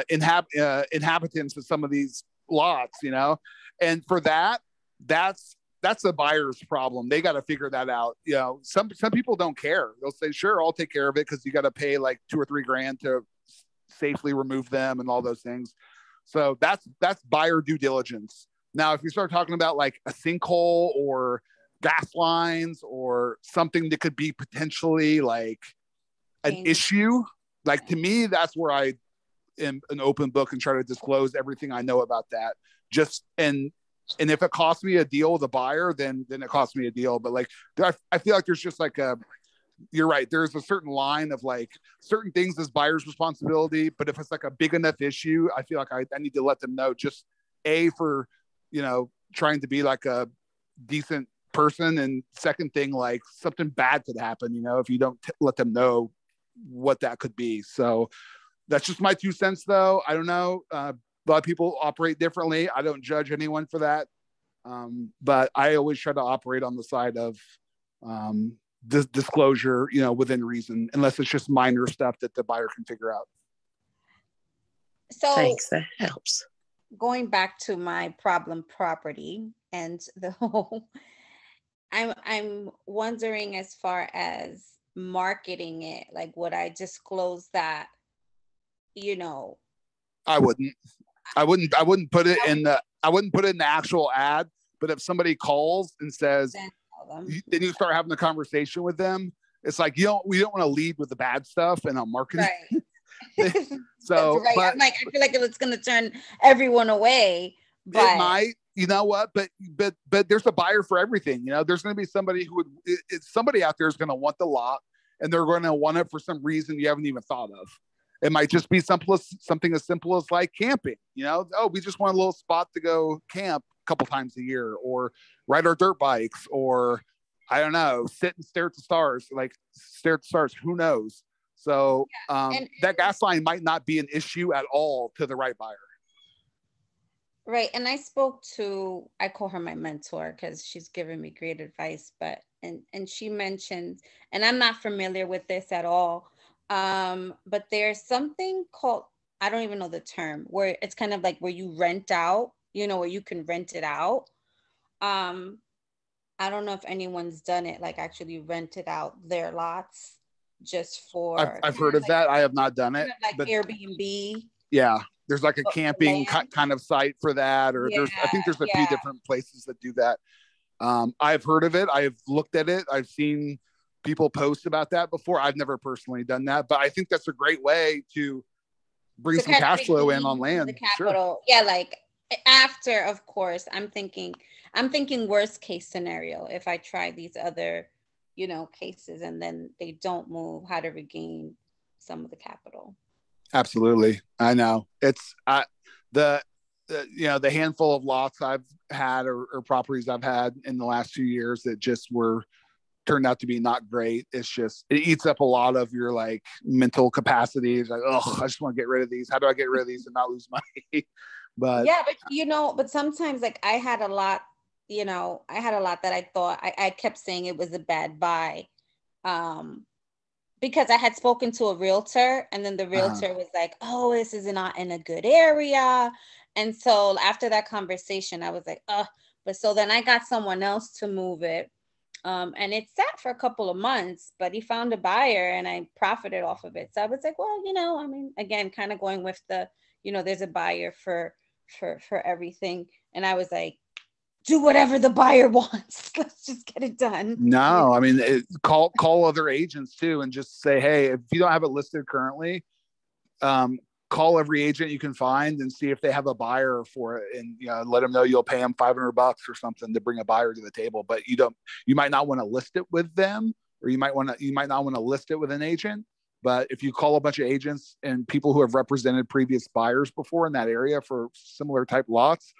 inhabitants of some of these lots, and for that's the buyer's problem. They got to figure that out. Some people don't care. They'll say, sure, I'll take care of it, because you got to pay $2 or $3 grand to safely remove them and all those things. So that's buyer due diligence. Now, if you start talking about a sinkhole or gas lines or something that could be potentially an issue, to me, that's where I am an open book and try to disclose everything I know about that. And if it costs me a deal with a buyer, then it costs me a deal. But I feel like there's just you're right. There's a certain line of certain things as buyer's responsibility. But if it's a big enough issue, I feel like I need to let them know, just for, trying to be a decent person. And second thing, something bad could happen, if you don't let them know what that could be. So that's just my 2 cents though. I don't know. A lot of people operate differently. I don't judge anyone for that. But I always try to operate on the side of disclosure, within reason, unless it's just minor stuff that the buyer can figure out. So thanks, that helps. Going back to my problem property and the whole, I'm wondering, as far as marketing it, would I disclose that, I wouldn't put it in the actual ad, but if somebody calls and says, then you start having a conversation with them. It's we don't want to lead with the bad stuff and on marketing. Right. So right. But, I feel like it's going to turn everyone away. But it might, what, but there's a buyer for everything. There's going to be somebody somebody out there is going to want the lot, and they're going to want it for some reason you haven't even thought of. It might just be something as simple as camping, we just want a little spot to go camp a couple times a year, or ride our dirt bikes, or I don't know, sit and stare at the stars, like stare at the stars. Who knows? So that gas line might not be an issue at all to the right buyer. Right. And I spoke to, I call her my mentor because she's giving me great advice, but, and she mentioned, and I'm not familiar with this at all, but there's something called, I don't even know the term, where it's kind of like where you rent out, you know, where you can rent it out. I don't know if anyone's done it, like actually rented out their lots just for. I've heard of that. I have not done it. Like but, Airbnb. Yeah, there's like a camping kind of site for that, or I think there's a few different places that do that. I've heard of it. I've looked at it. I've seen people post about that before. I've never personally done that, but I think that's a great way to bring some cash flow in on land. The capital. Sure. Yeah, like after, of course, I'm thinking worst case scenario. If I try these other, you know, cases and then they don't move, how to regain some of the capital. Absolutely. I know it's the you know, the handful of lots I've had or properties I've had in the last few years that just turned out to be not great. It's just, it eats up a lot of your like mental capacity. It's like, oh, I just want to get rid of these. How do I get rid of these and not lose money? But yeah, but you know, but sometimes like I had a lot that I thought I kept saying it was a bad buy. Because I had spoken to a realtor and then the realtor was like, oh, this is not in a good area. And so after that conversation, I was like, but so then I got someone else to move it. And it sat for a couple of months, but he found a buyer and I profited off of it. So I was like, well, you know, I mean, again, kind of going with the, you know, there's a buyer for everything. And I was like, do whatever the buyer wants. Let's just get it done. No, I mean, call other agents too, and just say, hey, if you don't have it listed currently, call every agent you can find and see if they have a buyer for it, and you know, let them know you'll pay them $500 or something to bring a buyer to the table. But you might not want to list it with them, or you might not want to list it with an agent. But if you call a bunch of agents and people who have represented previous buyers before in that area for similar type lots,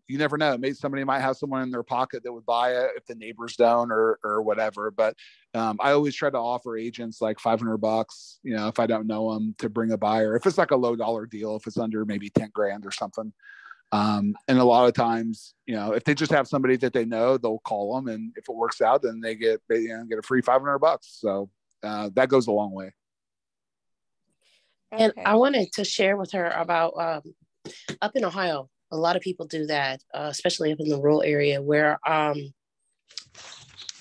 you never know. Maybe somebody might have someone in their pocket that would buy it if the neighbors don't or whatever. But I always try to offer agents like $500, you know, if I don't know them, to bring a buyer. If it's like a low dollar deal, if it's under maybe 10 grand or something. And a lot of times, you know, if they just have somebody that they know, they'll call them. And if it works out, then they get a free $500. So that goes a long way. And I wanted to share with her about up in Ohio. A lot of people do that, especially up in the rural area where I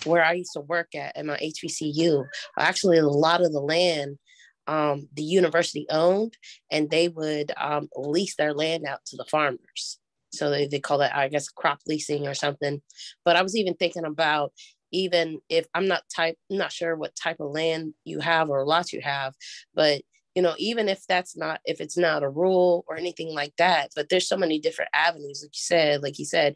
used to work at my HBCU. Actually, a lot of the land the university owned, and they would lease their land out to the farmers. So they call that, I guess, crop leasing or something. But I was even thinking about, even if I'm not sure what type of land you have or lots you have, but you know, even if it's not a rule or anything like that, but there's so many different avenues, like you said,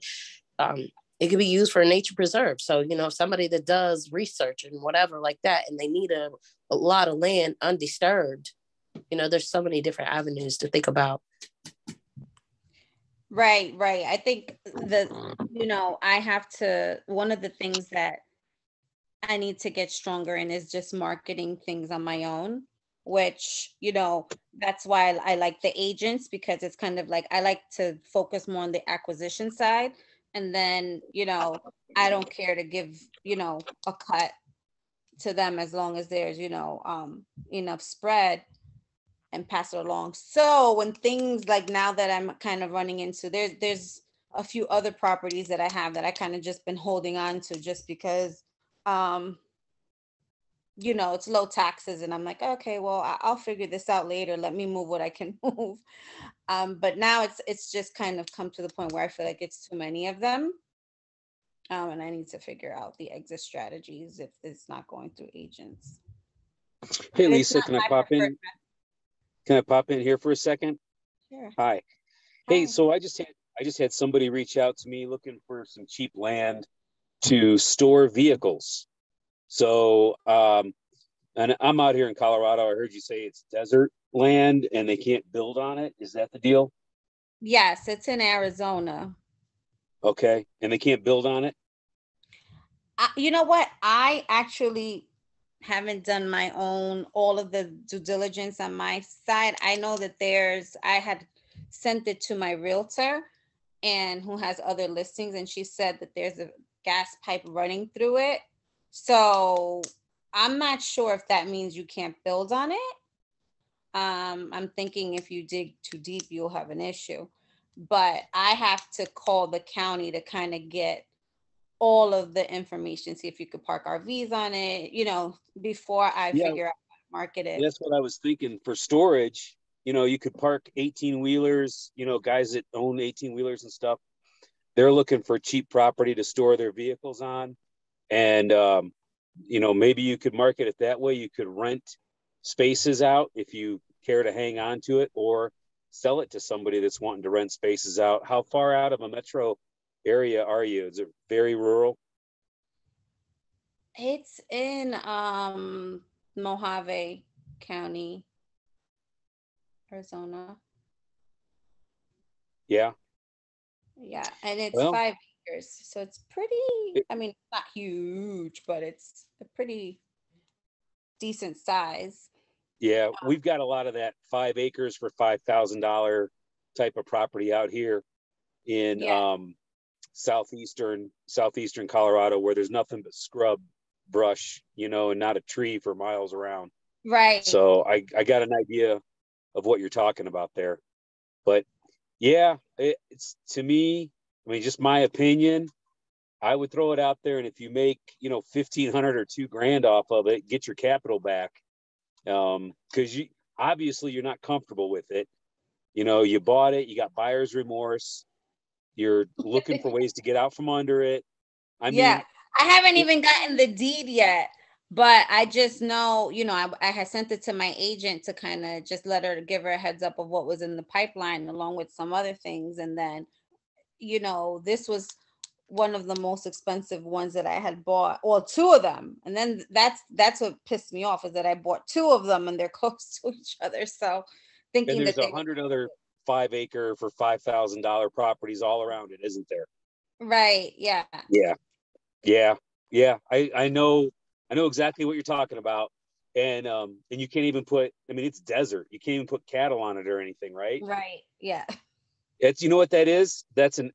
it could be used for a nature preserve. So, you know, somebody that does research and whatever like that, and they need a lot of land undisturbed, you know, there's so many different avenues to think about. Right. I think one of the things that I need to get stronger in is just marketing things on my own, which, you know, that's why I like the agents, because it's kind of like, I like to focus more on the acquisition side. And then, you know, I don't care to give, you know, a cut to them as long as there's, you know, enough spread, and pass it along. So when things like now that I'm kind of running into, there's a few other properties that I have that I kind of just been holding on to just because, you know, it's low taxes, and I'm like, okay, well, I'll figure this out later. Let me move what I can move. But now it's just kind of come to the point where I feel like it's too many of them. And I need to figure out the exit strategies if it's not going through agents. Hey, Lisa, can I pop in? Can I pop in here for a second? Sure. Hi. Hey, so I just had somebody reach out to me looking for some cheap land to store vehicles. So, and I'm out here in Colorado. I heard you say it's desert land and they can't build on it. Is that the deal? Yes, it's in Arizona. Okay. And they can't build on it? You know what? I actually haven't done my own, all of the due diligence on my side. I know that I had sent it to my realtor and who has other listings, and she said that there's a gas pipe running through it. So I'm not sure if that means you can't build on it. I'm thinking if you dig too deep, you'll have an issue. But I have to call the county to kind of get all of the information, see if you could park RVs on it, before I Yeah, figure out how to market it. that's what I was thinking. For storage, you could park 18 wheelers, guys that own 18 wheelers and stuff. They're looking for cheap property to store their vehicles on. And, maybe you could market it that way. You could rent spaces out if you care to hang on to it, or sell it to somebody that's wanting to rent spaces out. How far out of a metro area are you? Is it very rural? It's in Mojave County, Arizona. Yeah. Yeah, and it's Well, 5 acres, so it's pretty. I mean, it's not huge, but it's a pretty decent size. yeah, we've got a lot of that 5 acres for $5,000 type of property out here in Yeah, southeastern Colorado, where there's nothing but scrub brush, and not a tree for miles around. right. So I got an idea of what you're talking about there. But yeah, it's, to me, I mean, just my opinion, I would throw it out there, and if you make 1,500 or $2,000 off of it, get your capital back. Because you're not comfortable with it. You bought it, you got buyer's remorse, you're looking for ways to get out from under it. I Yeah, mean, I haven't even gotten the deed yet, but I just know, I had sent it to my agent to kind of just give her a heads up of what was in the pipeline, along with some other things. And then, this was one of the most expensive ones that I had bought, well, two of them. And then that's what pissed me off, is that I bought two of them and they're close to each other. So and thinking there's that they 100 other 5 acre for $5,000 properties all around it, isn't there? right. Yeah. Yeah. I know exactly what you're talking about. And you can't even put, I mean, it's desert. You can't even put cattle on it or anything, right? Right. Yeah. It's, you know what that is? That's an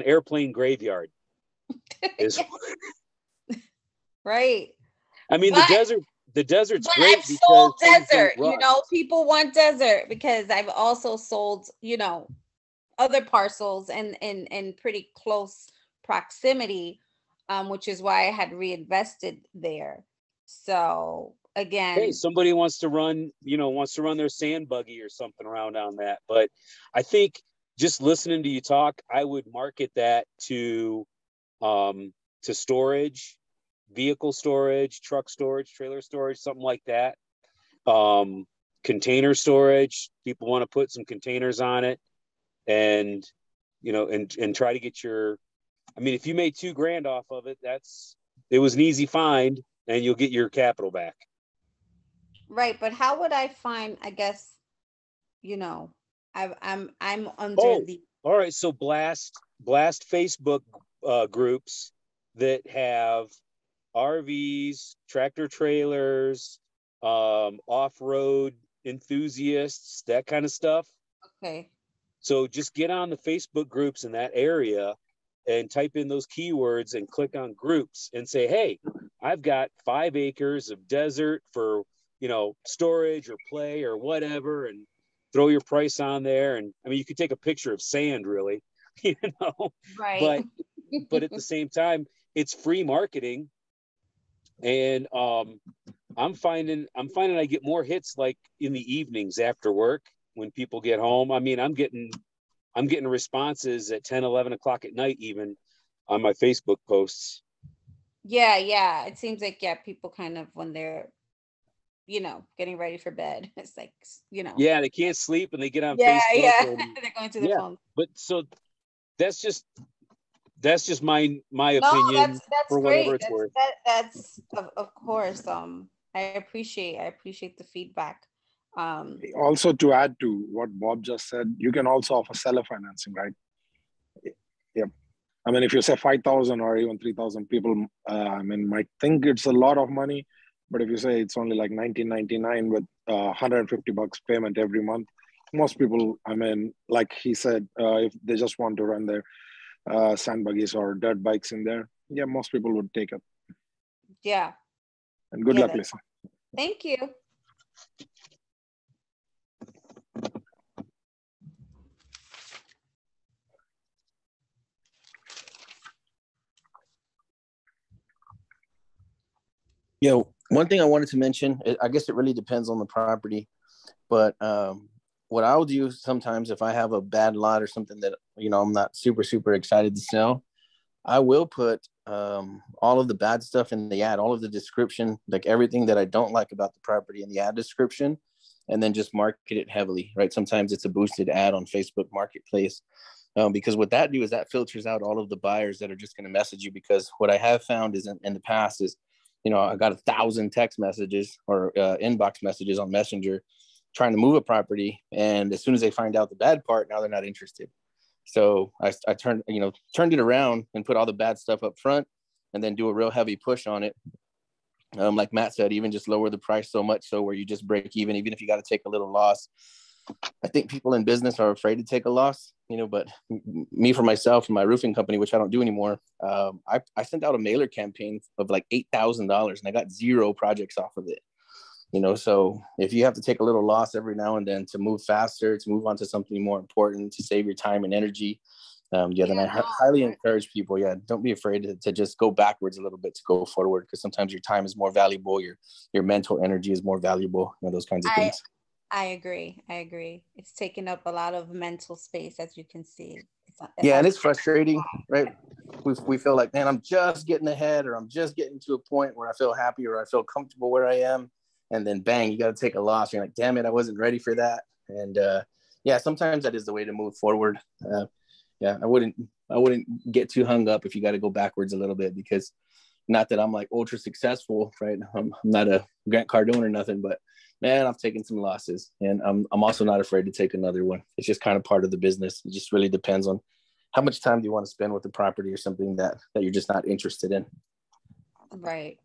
airplane graveyard. Is Right. I mean, But the desert's But great I've because sold things don't desert. rust. People want desert, because I've also sold, other parcels in pretty close proximity, which is why I had reinvested there. So Hey, again, somebody wants to run their sand buggy or something around on that. But I think, just listening to you talk, I would market that to storage, vehicle storage, truck storage, trailer storage, something like that. Container storage. People want to put some containers on it, and and try to get your. I mean, if you made $2,000 off of it, it was an easy find, and you'll get your capital back. right. But how would I find, I guess, you know, I'm under Oh, the all right. So blast Facebook groups that have RVs, tractor trailers, off-road enthusiasts, that kind of stuff. okay. So just get on the Facebook groups in that area and type in those keywords and click on groups and say, hey, I've got 5 acres of desert for, storage or play or whatever, and throw your price on there. And I mean, you could take a picture of sand, really, Right. but at the same time, it's free marketing. And I'm finding I get more hits like in the evenings after work when people get home. I mean, I'm getting responses at 10, 11 o'clock at night, even on my Facebook posts. Yeah. It seems like, people kind of, when they're, getting ready for bed, it's like, Yeah, they can't sleep and they get on yeah, Facebook. yeah. And, They're going to their yeah, phone. but so that's just my No, opinion, that's for whatever great. it's worth. That's of course. I appreciate the feedback. Also, to add to what Bob just said, you can also offer seller financing, right? Yeah. I mean, if you say 5,000 or even 3,000 people, I mean, might think it's a lot of money. But if you say it's only like 1999 with $150 payment every month, most people, I mean, like he said, if they just want to run their sand buggies or dirt bikes in there, yeah, most people would take it. Yeah. And good luck, Lisa. Thank you. One thing I wanted to mention, I guess it really depends on the property, but what I'll do sometimes if I have a bad lot or something that, I'm not super, super excited to sell, I will put all of the bad stuff in the ad, all of the description, like everything that I don't like about the property in the ad description, and then just market it heavily, right? Sometimes it's a boosted ad on Facebook Marketplace, because what that do is that filters out all of the buyers that are just going to message you. Because what I have found is in the past is, I got 1,000 text messages or inbox messages on Messenger trying to move a property, and as soon as they find out the bad part, now they're not interested. So I turned it around and put all the bad stuff up front, and then do a real heavy push on it. Like Matt said, even just lower the price so much so where you just break even if you got to take a little loss. I think people in business are afraid to take a loss, but me for myself and my roofing company, which I don't do anymore, I sent out a mailer campaign of like $8,000 and I got 0 projects off of it. So if you have to take a little loss every now and then to move faster, to move on to something more important, to save your time and energy, then I highly encourage people, don't be afraid to just go backwards a little bit to go forward, because sometimes your time is more valuable, your mental energy is more valuable, those kinds of things. I agree. It's taking up a lot of mental space, as you can see. And it's frustrating, right? We feel like, man, I'm just getting ahead, or I'm just getting to a point where I feel happy or I feel comfortable where I am. And then bang, you got to take a loss. You're like, damn it, I wasn't ready for that. And sometimes that is the way to move forward. I wouldn't get too hung up if you got to go backwards a little bit, because not that I'm like ultra successful, right? I'm not a Grant Cardone or nothing, but man, I've taken some losses, and I'm also not afraid to take another one. It's just kind of part of the business. It just really depends on how much time do you want to spend with the property or something that you're just not interested in. Right.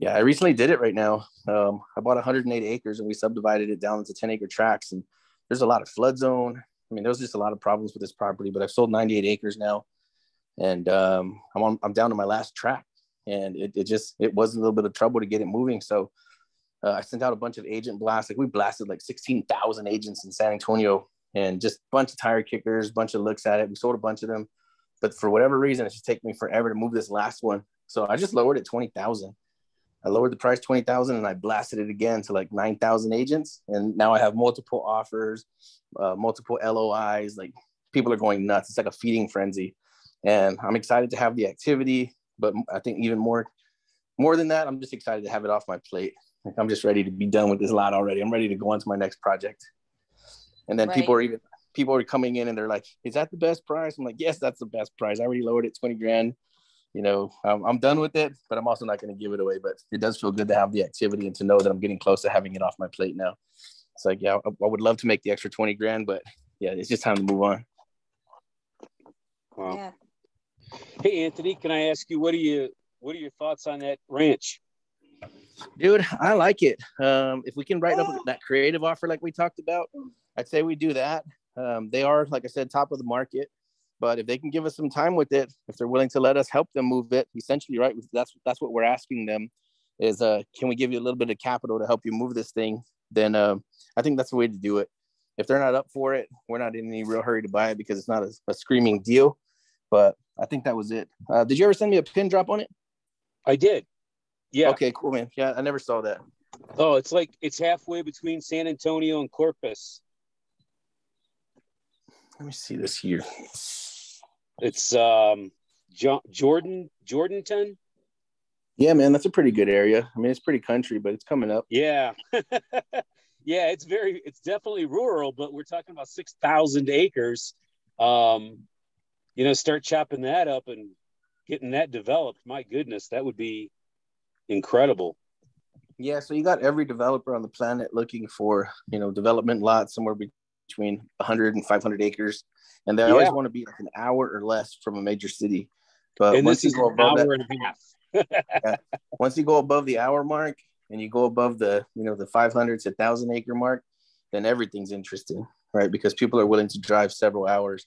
Yeah, I recently did it right now. I bought 108 acres and we subdivided it down into 10-acre tracts, and there's a lot of flood zone. I mean, there's just a lot of problems with this property, but I've sold 98 acres now, and I'm down to my last tract, and it was a little bit of trouble to get it moving. So I sent out a bunch of agent blasts. Like we blasted like 16,000 agents in San Antonio, and just a bunch of tire kickers, bunch of looks at it. We sold a bunch of them, but for whatever reason, it's just taking me forever to move this last one. So I just lowered it 20,000. I lowered the price 20,000 and I blasted it again to like 9,000 agents. And now I have multiple offers, multiple LOIs. Like people are going nuts. It's like a feeding frenzy, and I'm excited to have the activity. But I think even more than that, I'm just excited to have it off my plate. Like I'm just ready to be done with this lot already. I'm ready to go on to my next project. And then people are coming in and they're like, "Is that the best price?" I'm like, "Yes, that's the best price. I already lowered it 20 grand. I'm done with it, but I'm also not going to give it away. But it does feel good to have the activity and to know that I'm getting close to having it off my plate now. It's like, I would love to make the extra 20 grand, but it's just time to move on. Wow. Yeah. Hey, Anthony, can I ask you, what are your thoughts on that ranch? Dude, I like it. If we can write up that creative offer like we talked about, I'd say we do that. They are, like I said, top of the market. But if they can give us some time with it, if they're willing to let us help them move it, essentially, right? That's what we're asking them is, can we give you a little bit of capital to help you move this thing? Then I think that's the way to do it. If they're not up for it, we're not in any real hurry to buy it because it's not a screaming deal. But I think that was it. Did you ever send me a pin drop on it? I did. Yeah. Okay, cool, man. Yeah, I never saw that. Oh, it's halfway between San Antonio and Corpus. Let me see this here. It's Jordanton. Yeah, man, that's a pretty good area. I mean, it's pretty country, but it's coming up. Yeah. Yeah, it's definitely rural, but we're talking about 6,000 acres. Start chopping that up and getting that developed. My goodness, that would be incredible. Yeah, so you got every developer on the planet looking for, development lots somewhere between 100 and 500 acres. And they always want to be like an hour or less from a major city. But And once this you is go an above hour that, and a half. yeah, once you go above the hour mark and you go above the, the 500 to 1,000 acre mark, then everything's interesting, right? Because people are willing to drive several hours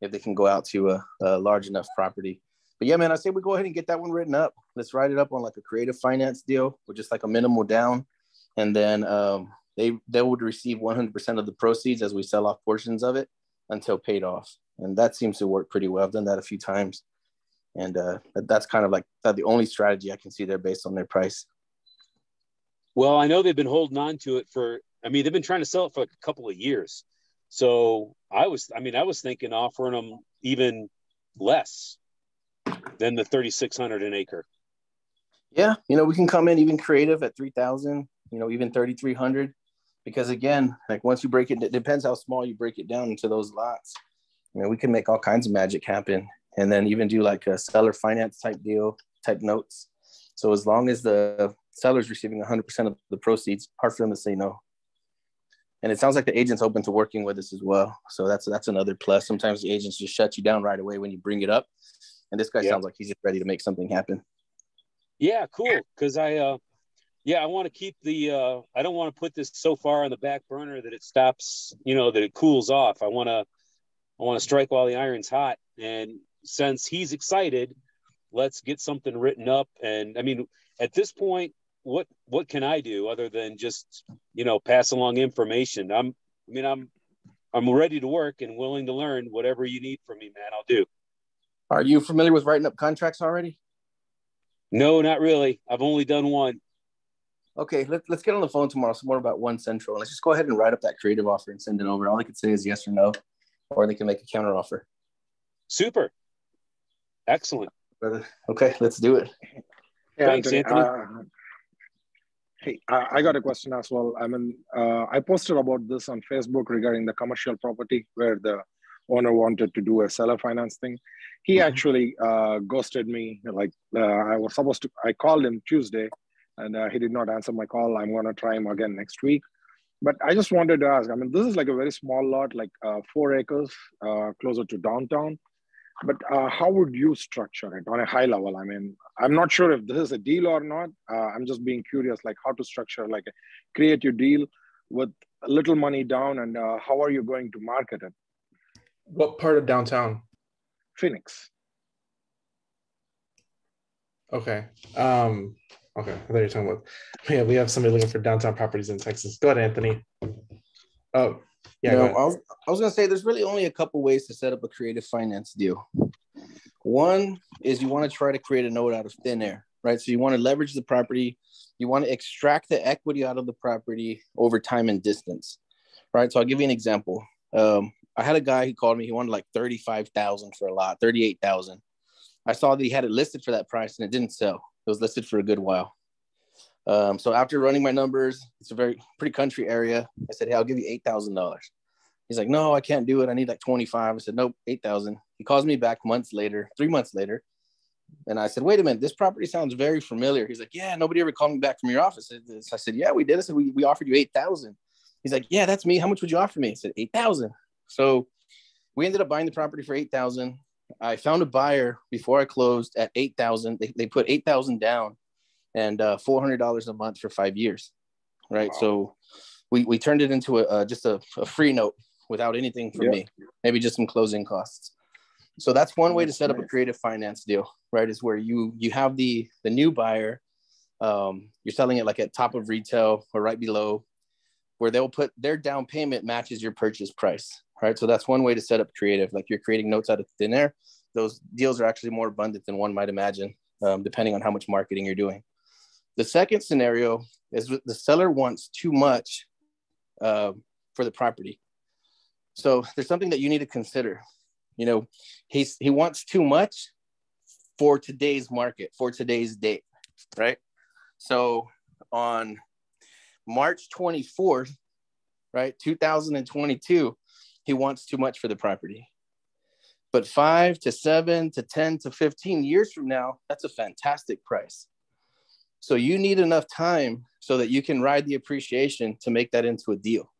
if they can go out to a large enough property. But yeah, man, I say we go ahead and get that one written up. Let's write it up on like a creative finance deal with just like a minimal down. And then they would receive 100% of the proceeds as we sell off portions of it until paid off. And that seems to work pretty well. I've done that a few times. And that's kind of like the only strategy I can see there based on their price. Well, I know they've been holding on to it they've been trying to sell it for like a couple of years. So I was thinking offering them even less than the 3,600 an acre. Yeah. We can come in even creative at 3,000, even 3,300, because again, like once you break it depends how small you break it down into those lots. We can make all kinds of magic happen, and then even do like a seller finance type notes. So as long as the seller's receiving 100% of the proceeds, hard for them to say no. And it sounds like the agent's open to working with us as well. So that's another plus. Sometimes the agents just shut you down right away when you bring it up. And this guy sounds like he's just ready to make something happen. Yeah, cool. Because I want to keep I don't want to put this so far on the back burner that it stops, that it cools off. I want to strike while the iron's hot. And since he's excited, let's get something written up. And at this point, what can I do other than just, pass along information? I'm ready to work and willing to learn. Whatever you need from me, man, I'll do. Are you familiar with writing up contracts already? No, not really. I've only done one. Okay, let's get on the phone tomorrow. Some more about One Central. Let's just go ahead and write up that creative offer and send it over. All they can say is yes or no, or they can make a counter offer. Super. Excellent. Okay, let's do it. Hey, Thanks, Anthony. Hey, I got a question as well. I posted about this on Facebook regarding the commercial property where the owner wanted to do a seller finance thing. He actually ghosted me. I called him Tuesday and he did not answer my call. I'm going to try him again next week. But I just wanted to ask, this is like a very small lot, like 4 acres closer to downtown. But how would you structure it on a high level? I'm not sure if this is a deal or not. I'm just being curious, like how to structure like a creative deal with little money down, and how are you going to market it? What part of downtown? Phoenix. Okay. Okay. I thought you were talking about. Yeah, we have somebody looking for downtown properties in Texas. Go ahead, Anthony. Oh. Yeah, I was going to say there's really only a couple ways to set up a creative finance deal. One is you want to try to create a note out of thin air, right? So you want to leverage the property. You want to extract the equity out of the property over time and distance, right? So I'll give you an example. I had a guy who called me. He wanted like $35,000 for a lot, $38,000. I saw that he had it listed for that price and it didn't sell. It was listed for a good while. So after running my numbers, it's a pretty country area. I said, hey, I'll give you $8,000. He's like, no, I can't do it. I need like 25. I said, nope, 8,000. He calls me back 3 months later. And I said, wait a minute, this property sounds very familiar. He's like, yeah, nobody ever called me back from your office. I said, yeah, we did. I said, we offered you 8,000. He's like, yeah, that's me. How much would you offer me? I said, 8,000. So we ended up buying the property for 8,000. I found a buyer before I closed at 8,000. They put 8,000 down and $400 a month for 5 years. Right. Wow. So we turned it into just a free note without anything from me, maybe just some closing costs. So that's one way to set up a creative finance deal, right? Is where you have the new buyer, you're selling it like at top of retail or right below, where they'll put their down payment matches your purchase price, right? So that's one way to set up creative, like you're creating notes out of thin air. Those deals are actually more abundant than one might imagine, depending on how much marketing you're doing. The second scenario is the seller wants too much for the property. So there's something that you need to consider. He wants too much for today's market, for today's date, right? So on March 24th, right, 2022, he wants too much for the property. But 5 to 7 to 10 to 15 years from now, that's a fantastic price. So you need enough time so that you can ride the appreciation to make that into a deal,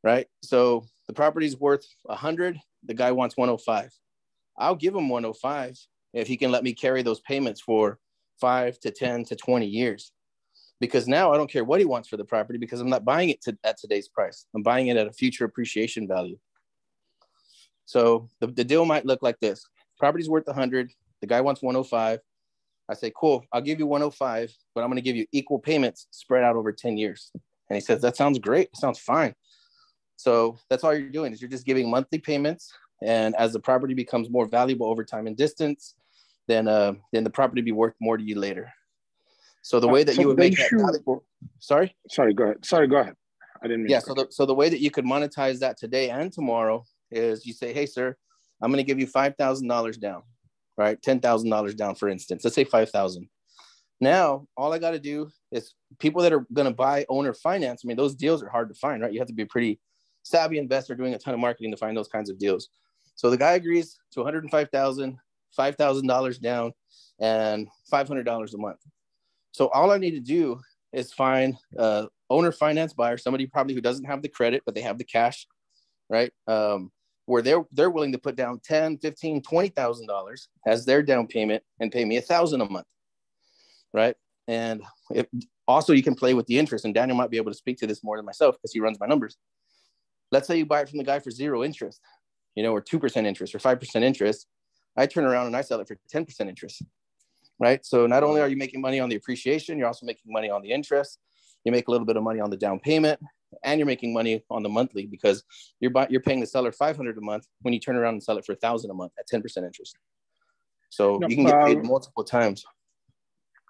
right? So the property's worth 100. The guy wants 105. I'll give him 105 if he can let me carry those payments for 5 to 10 to 20 years. Because now I don't care what he wants for the property because I'm not buying it at today's price. I'm buying it at a future appreciation value. So the deal might look like this. Property's worth 100. The guy wants 105. I say, cool, I'll give you 105, but I'm going to give you equal payments spread out over 10 years. And he says, that sounds great. It sounds fine. So that's all you're doing is you're just giving monthly payments. And as the property becomes more valuable over time and distance, then the property be worth more to you later. So the way that you would make that valuable, sorry, go ahead. I didn't mean. Yeah. So the way that you could monetize that today and tomorrow is you say, hey, sir, I'm going to give you $5,000 down, right? $10,000 down, for instance. Let's say 5,000. Now, all I got to do is people that are going to buy owner finance. I mean, those deals are hard to find, right? You have to be a pretty savvy investor doing a ton of marketing to find those kinds of deals. So the guy agrees to $105,000, $5,000 down, and $500 a month. So all I need to do is find owner finance buyer, somebody probably who doesn't have the credit, but they have the cash, right? Where they're willing to put down $10,000, $15,000, $20,000 as their down payment and pay me $1,000 a month, right? And also you can play with the interest, and Daniel might be able to speak to this more than myself because he runs my numbers. Let's say you buy it from the guy for 0 interest, or 2% interest or 5% interest. I turn around and I sell it for 10% interest, right? So not only are you making money on the appreciation, you're also making money on the interest. You make a little bit of money on the down payment, and you're making money on the monthly because you're paying the seller $500 a month when you turn around and sell it for $1,000 a month at 10% interest. So you can get paid multiple times.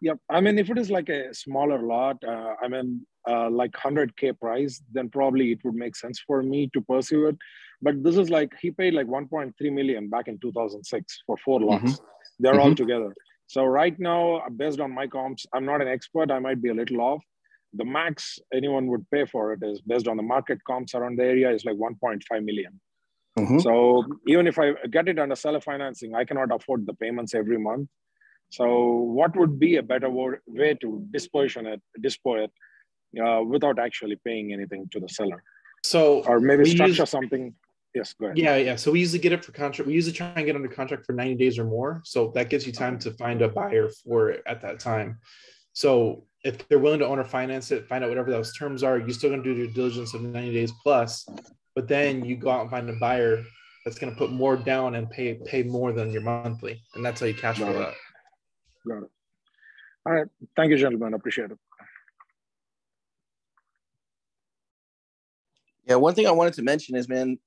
Yep. I mean, if it is like a smaller lot, like 100K price, then probably it would make sense for me to pursue it. But this is like, he paid like 1.3 million back in 2006 for 4 lots. Mm-hmm. They're all together. So right now, based on my comps, I'm not an expert. I might be a little off. The max anyone would pay for it is based on the market comps around the area is like 1.5 million. Mm-hmm. So even if I get it under seller financing, I cannot afford the payments every month. So what would be a better way to dispose it without actually paying anything to the seller? So or maybe structure something. Yes, go ahead. Yeah. So we usually get it for contract. We usually try and get under contract for 90 days or more. So that gives you time to find a buyer for it at that time. So if they're willing to owner finance it, find out whatever those terms are, you're still going to do your diligence of 90 days plus, but then you go out and find a buyer that's going to put more down and pay more than your monthly. And that's how you cash flow out. Got it. All right. Thank you, gentlemen. Appreciate it. Yeah, one thing I wanted to mention is, man,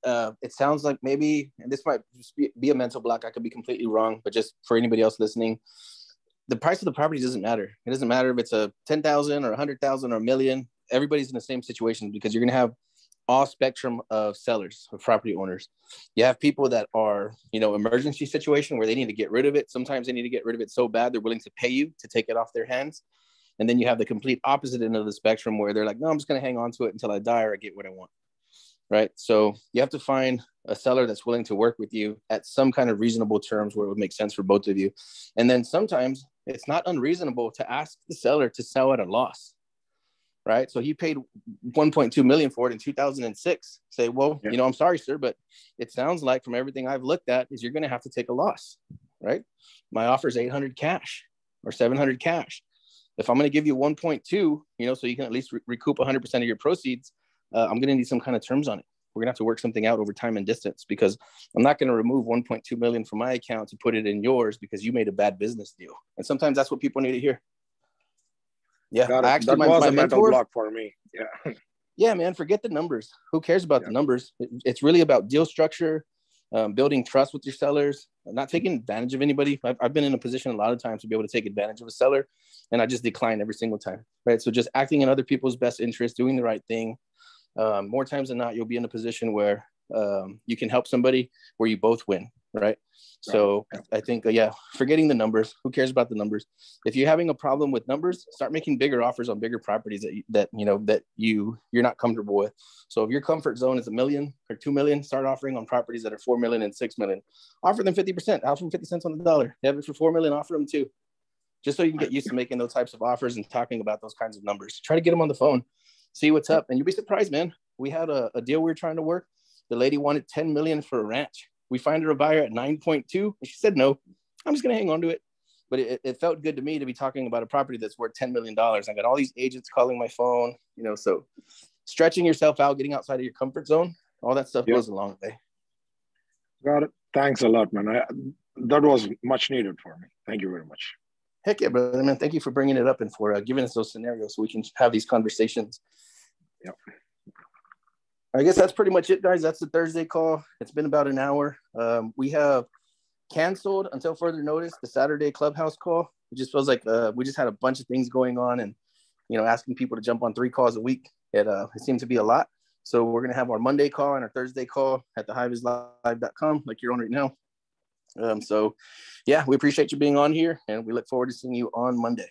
it sounds like maybe, and this might just be a mental block, I could be completely wrong, but just for anybody else listening, the price of the property doesn't matter. It doesn't matter if it's a 10,000 or 100,000 or a million. Everybody's in the same situation because you're going to have all spectrum of sellers, of property owners. You have people that are, emergency situation where they need to get rid of it. Sometimes they need to get rid of it so bad they're willing to pay you to take it off their hands. And then you have the complete opposite end of the spectrum where they're like, no, I'm just going to hang on to it until I die or I get what I want. Right. So you have to find a seller that's willing to work with you at some kind of reasonable terms where it would make sense for both of you. And then sometimes it's not unreasonable to ask the seller to sell at a loss. Right. So he paid 1.2 million for it in 2006. Say, well, I'm sorry, sir, but it sounds like from everything I've looked at is you're going to have to take a loss. Right. My offer is 800 cash or 700 cash. If I'm going to give you 1.2, so you can at least recoup 100% of your proceeds, I'm going to need some kind of terms on it. We're going to have to work something out over time and distance because I'm not going to remove 1.2 million from my account to put it in yours because you made a bad business deal. And sometimes that's what people need to hear. Yeah. Actually, that was a mental block for me. Yeah. Yeah, man, forget the numbers. Who cares about the numbers? It's really about deal structure, building trust with your sellers, not taking advantage of anybody. I've been in a position a lot of times to be able to take advantage of a seller, and I just decline every single time. Right. So just acting in other people's best interest, doing the right thing. More times than not, you'll be in a position where you can help somebody where you both win, right? So I think, forgetting the numbers. Who cares about the numbers? If you're having a problem with numbers, start making bigger offers on bigger properties that you're not comfortable with. So if your comfort zone is $1 million or $2 million, start offering on properties that are $4 million and $6 million. Offer them 50%. Offer them 50 cents on the dollar. They have it for $4 million. Offer them too. Just so you can get used to making those types of offers and talking about those kinds of numbers. Try to get them on the phone. See what's up. And you'll be surprised, man. We had a deal we were trying to work. The lady wanted 10 million for a ranch. We find her a buyer at 9.2. And she said, no, I'm just going to hang on to it. But it felt good to me to be talking about a property that's worth $10 million. I got all these agents calling my phone, you know, so stretching yourself out, getting outside of your comfort zone, all that stuff goes a long way. Got it. Thanks a lot, man. That was much needed for me. Thank you very much. Heck yeah, brother, man. Thank you for bringing it up and for giving us those scenarios so we can have these conversations. Yep. I guess that's pretty much it, guys. That's the Thursday call. It's been about an hour. We have canceled until further notice the Saturday clubhouse call. It just feels like we just had a bunch of things going on, and you know, asking people to jump on 3 calls a week. It seemed to be a lot. So we're gonna have our Monday call and our Thursday call at thehiveislive.com, like you're on right now. So yeah, we appreciate you being on here, and we look forward to seeing you on Monday.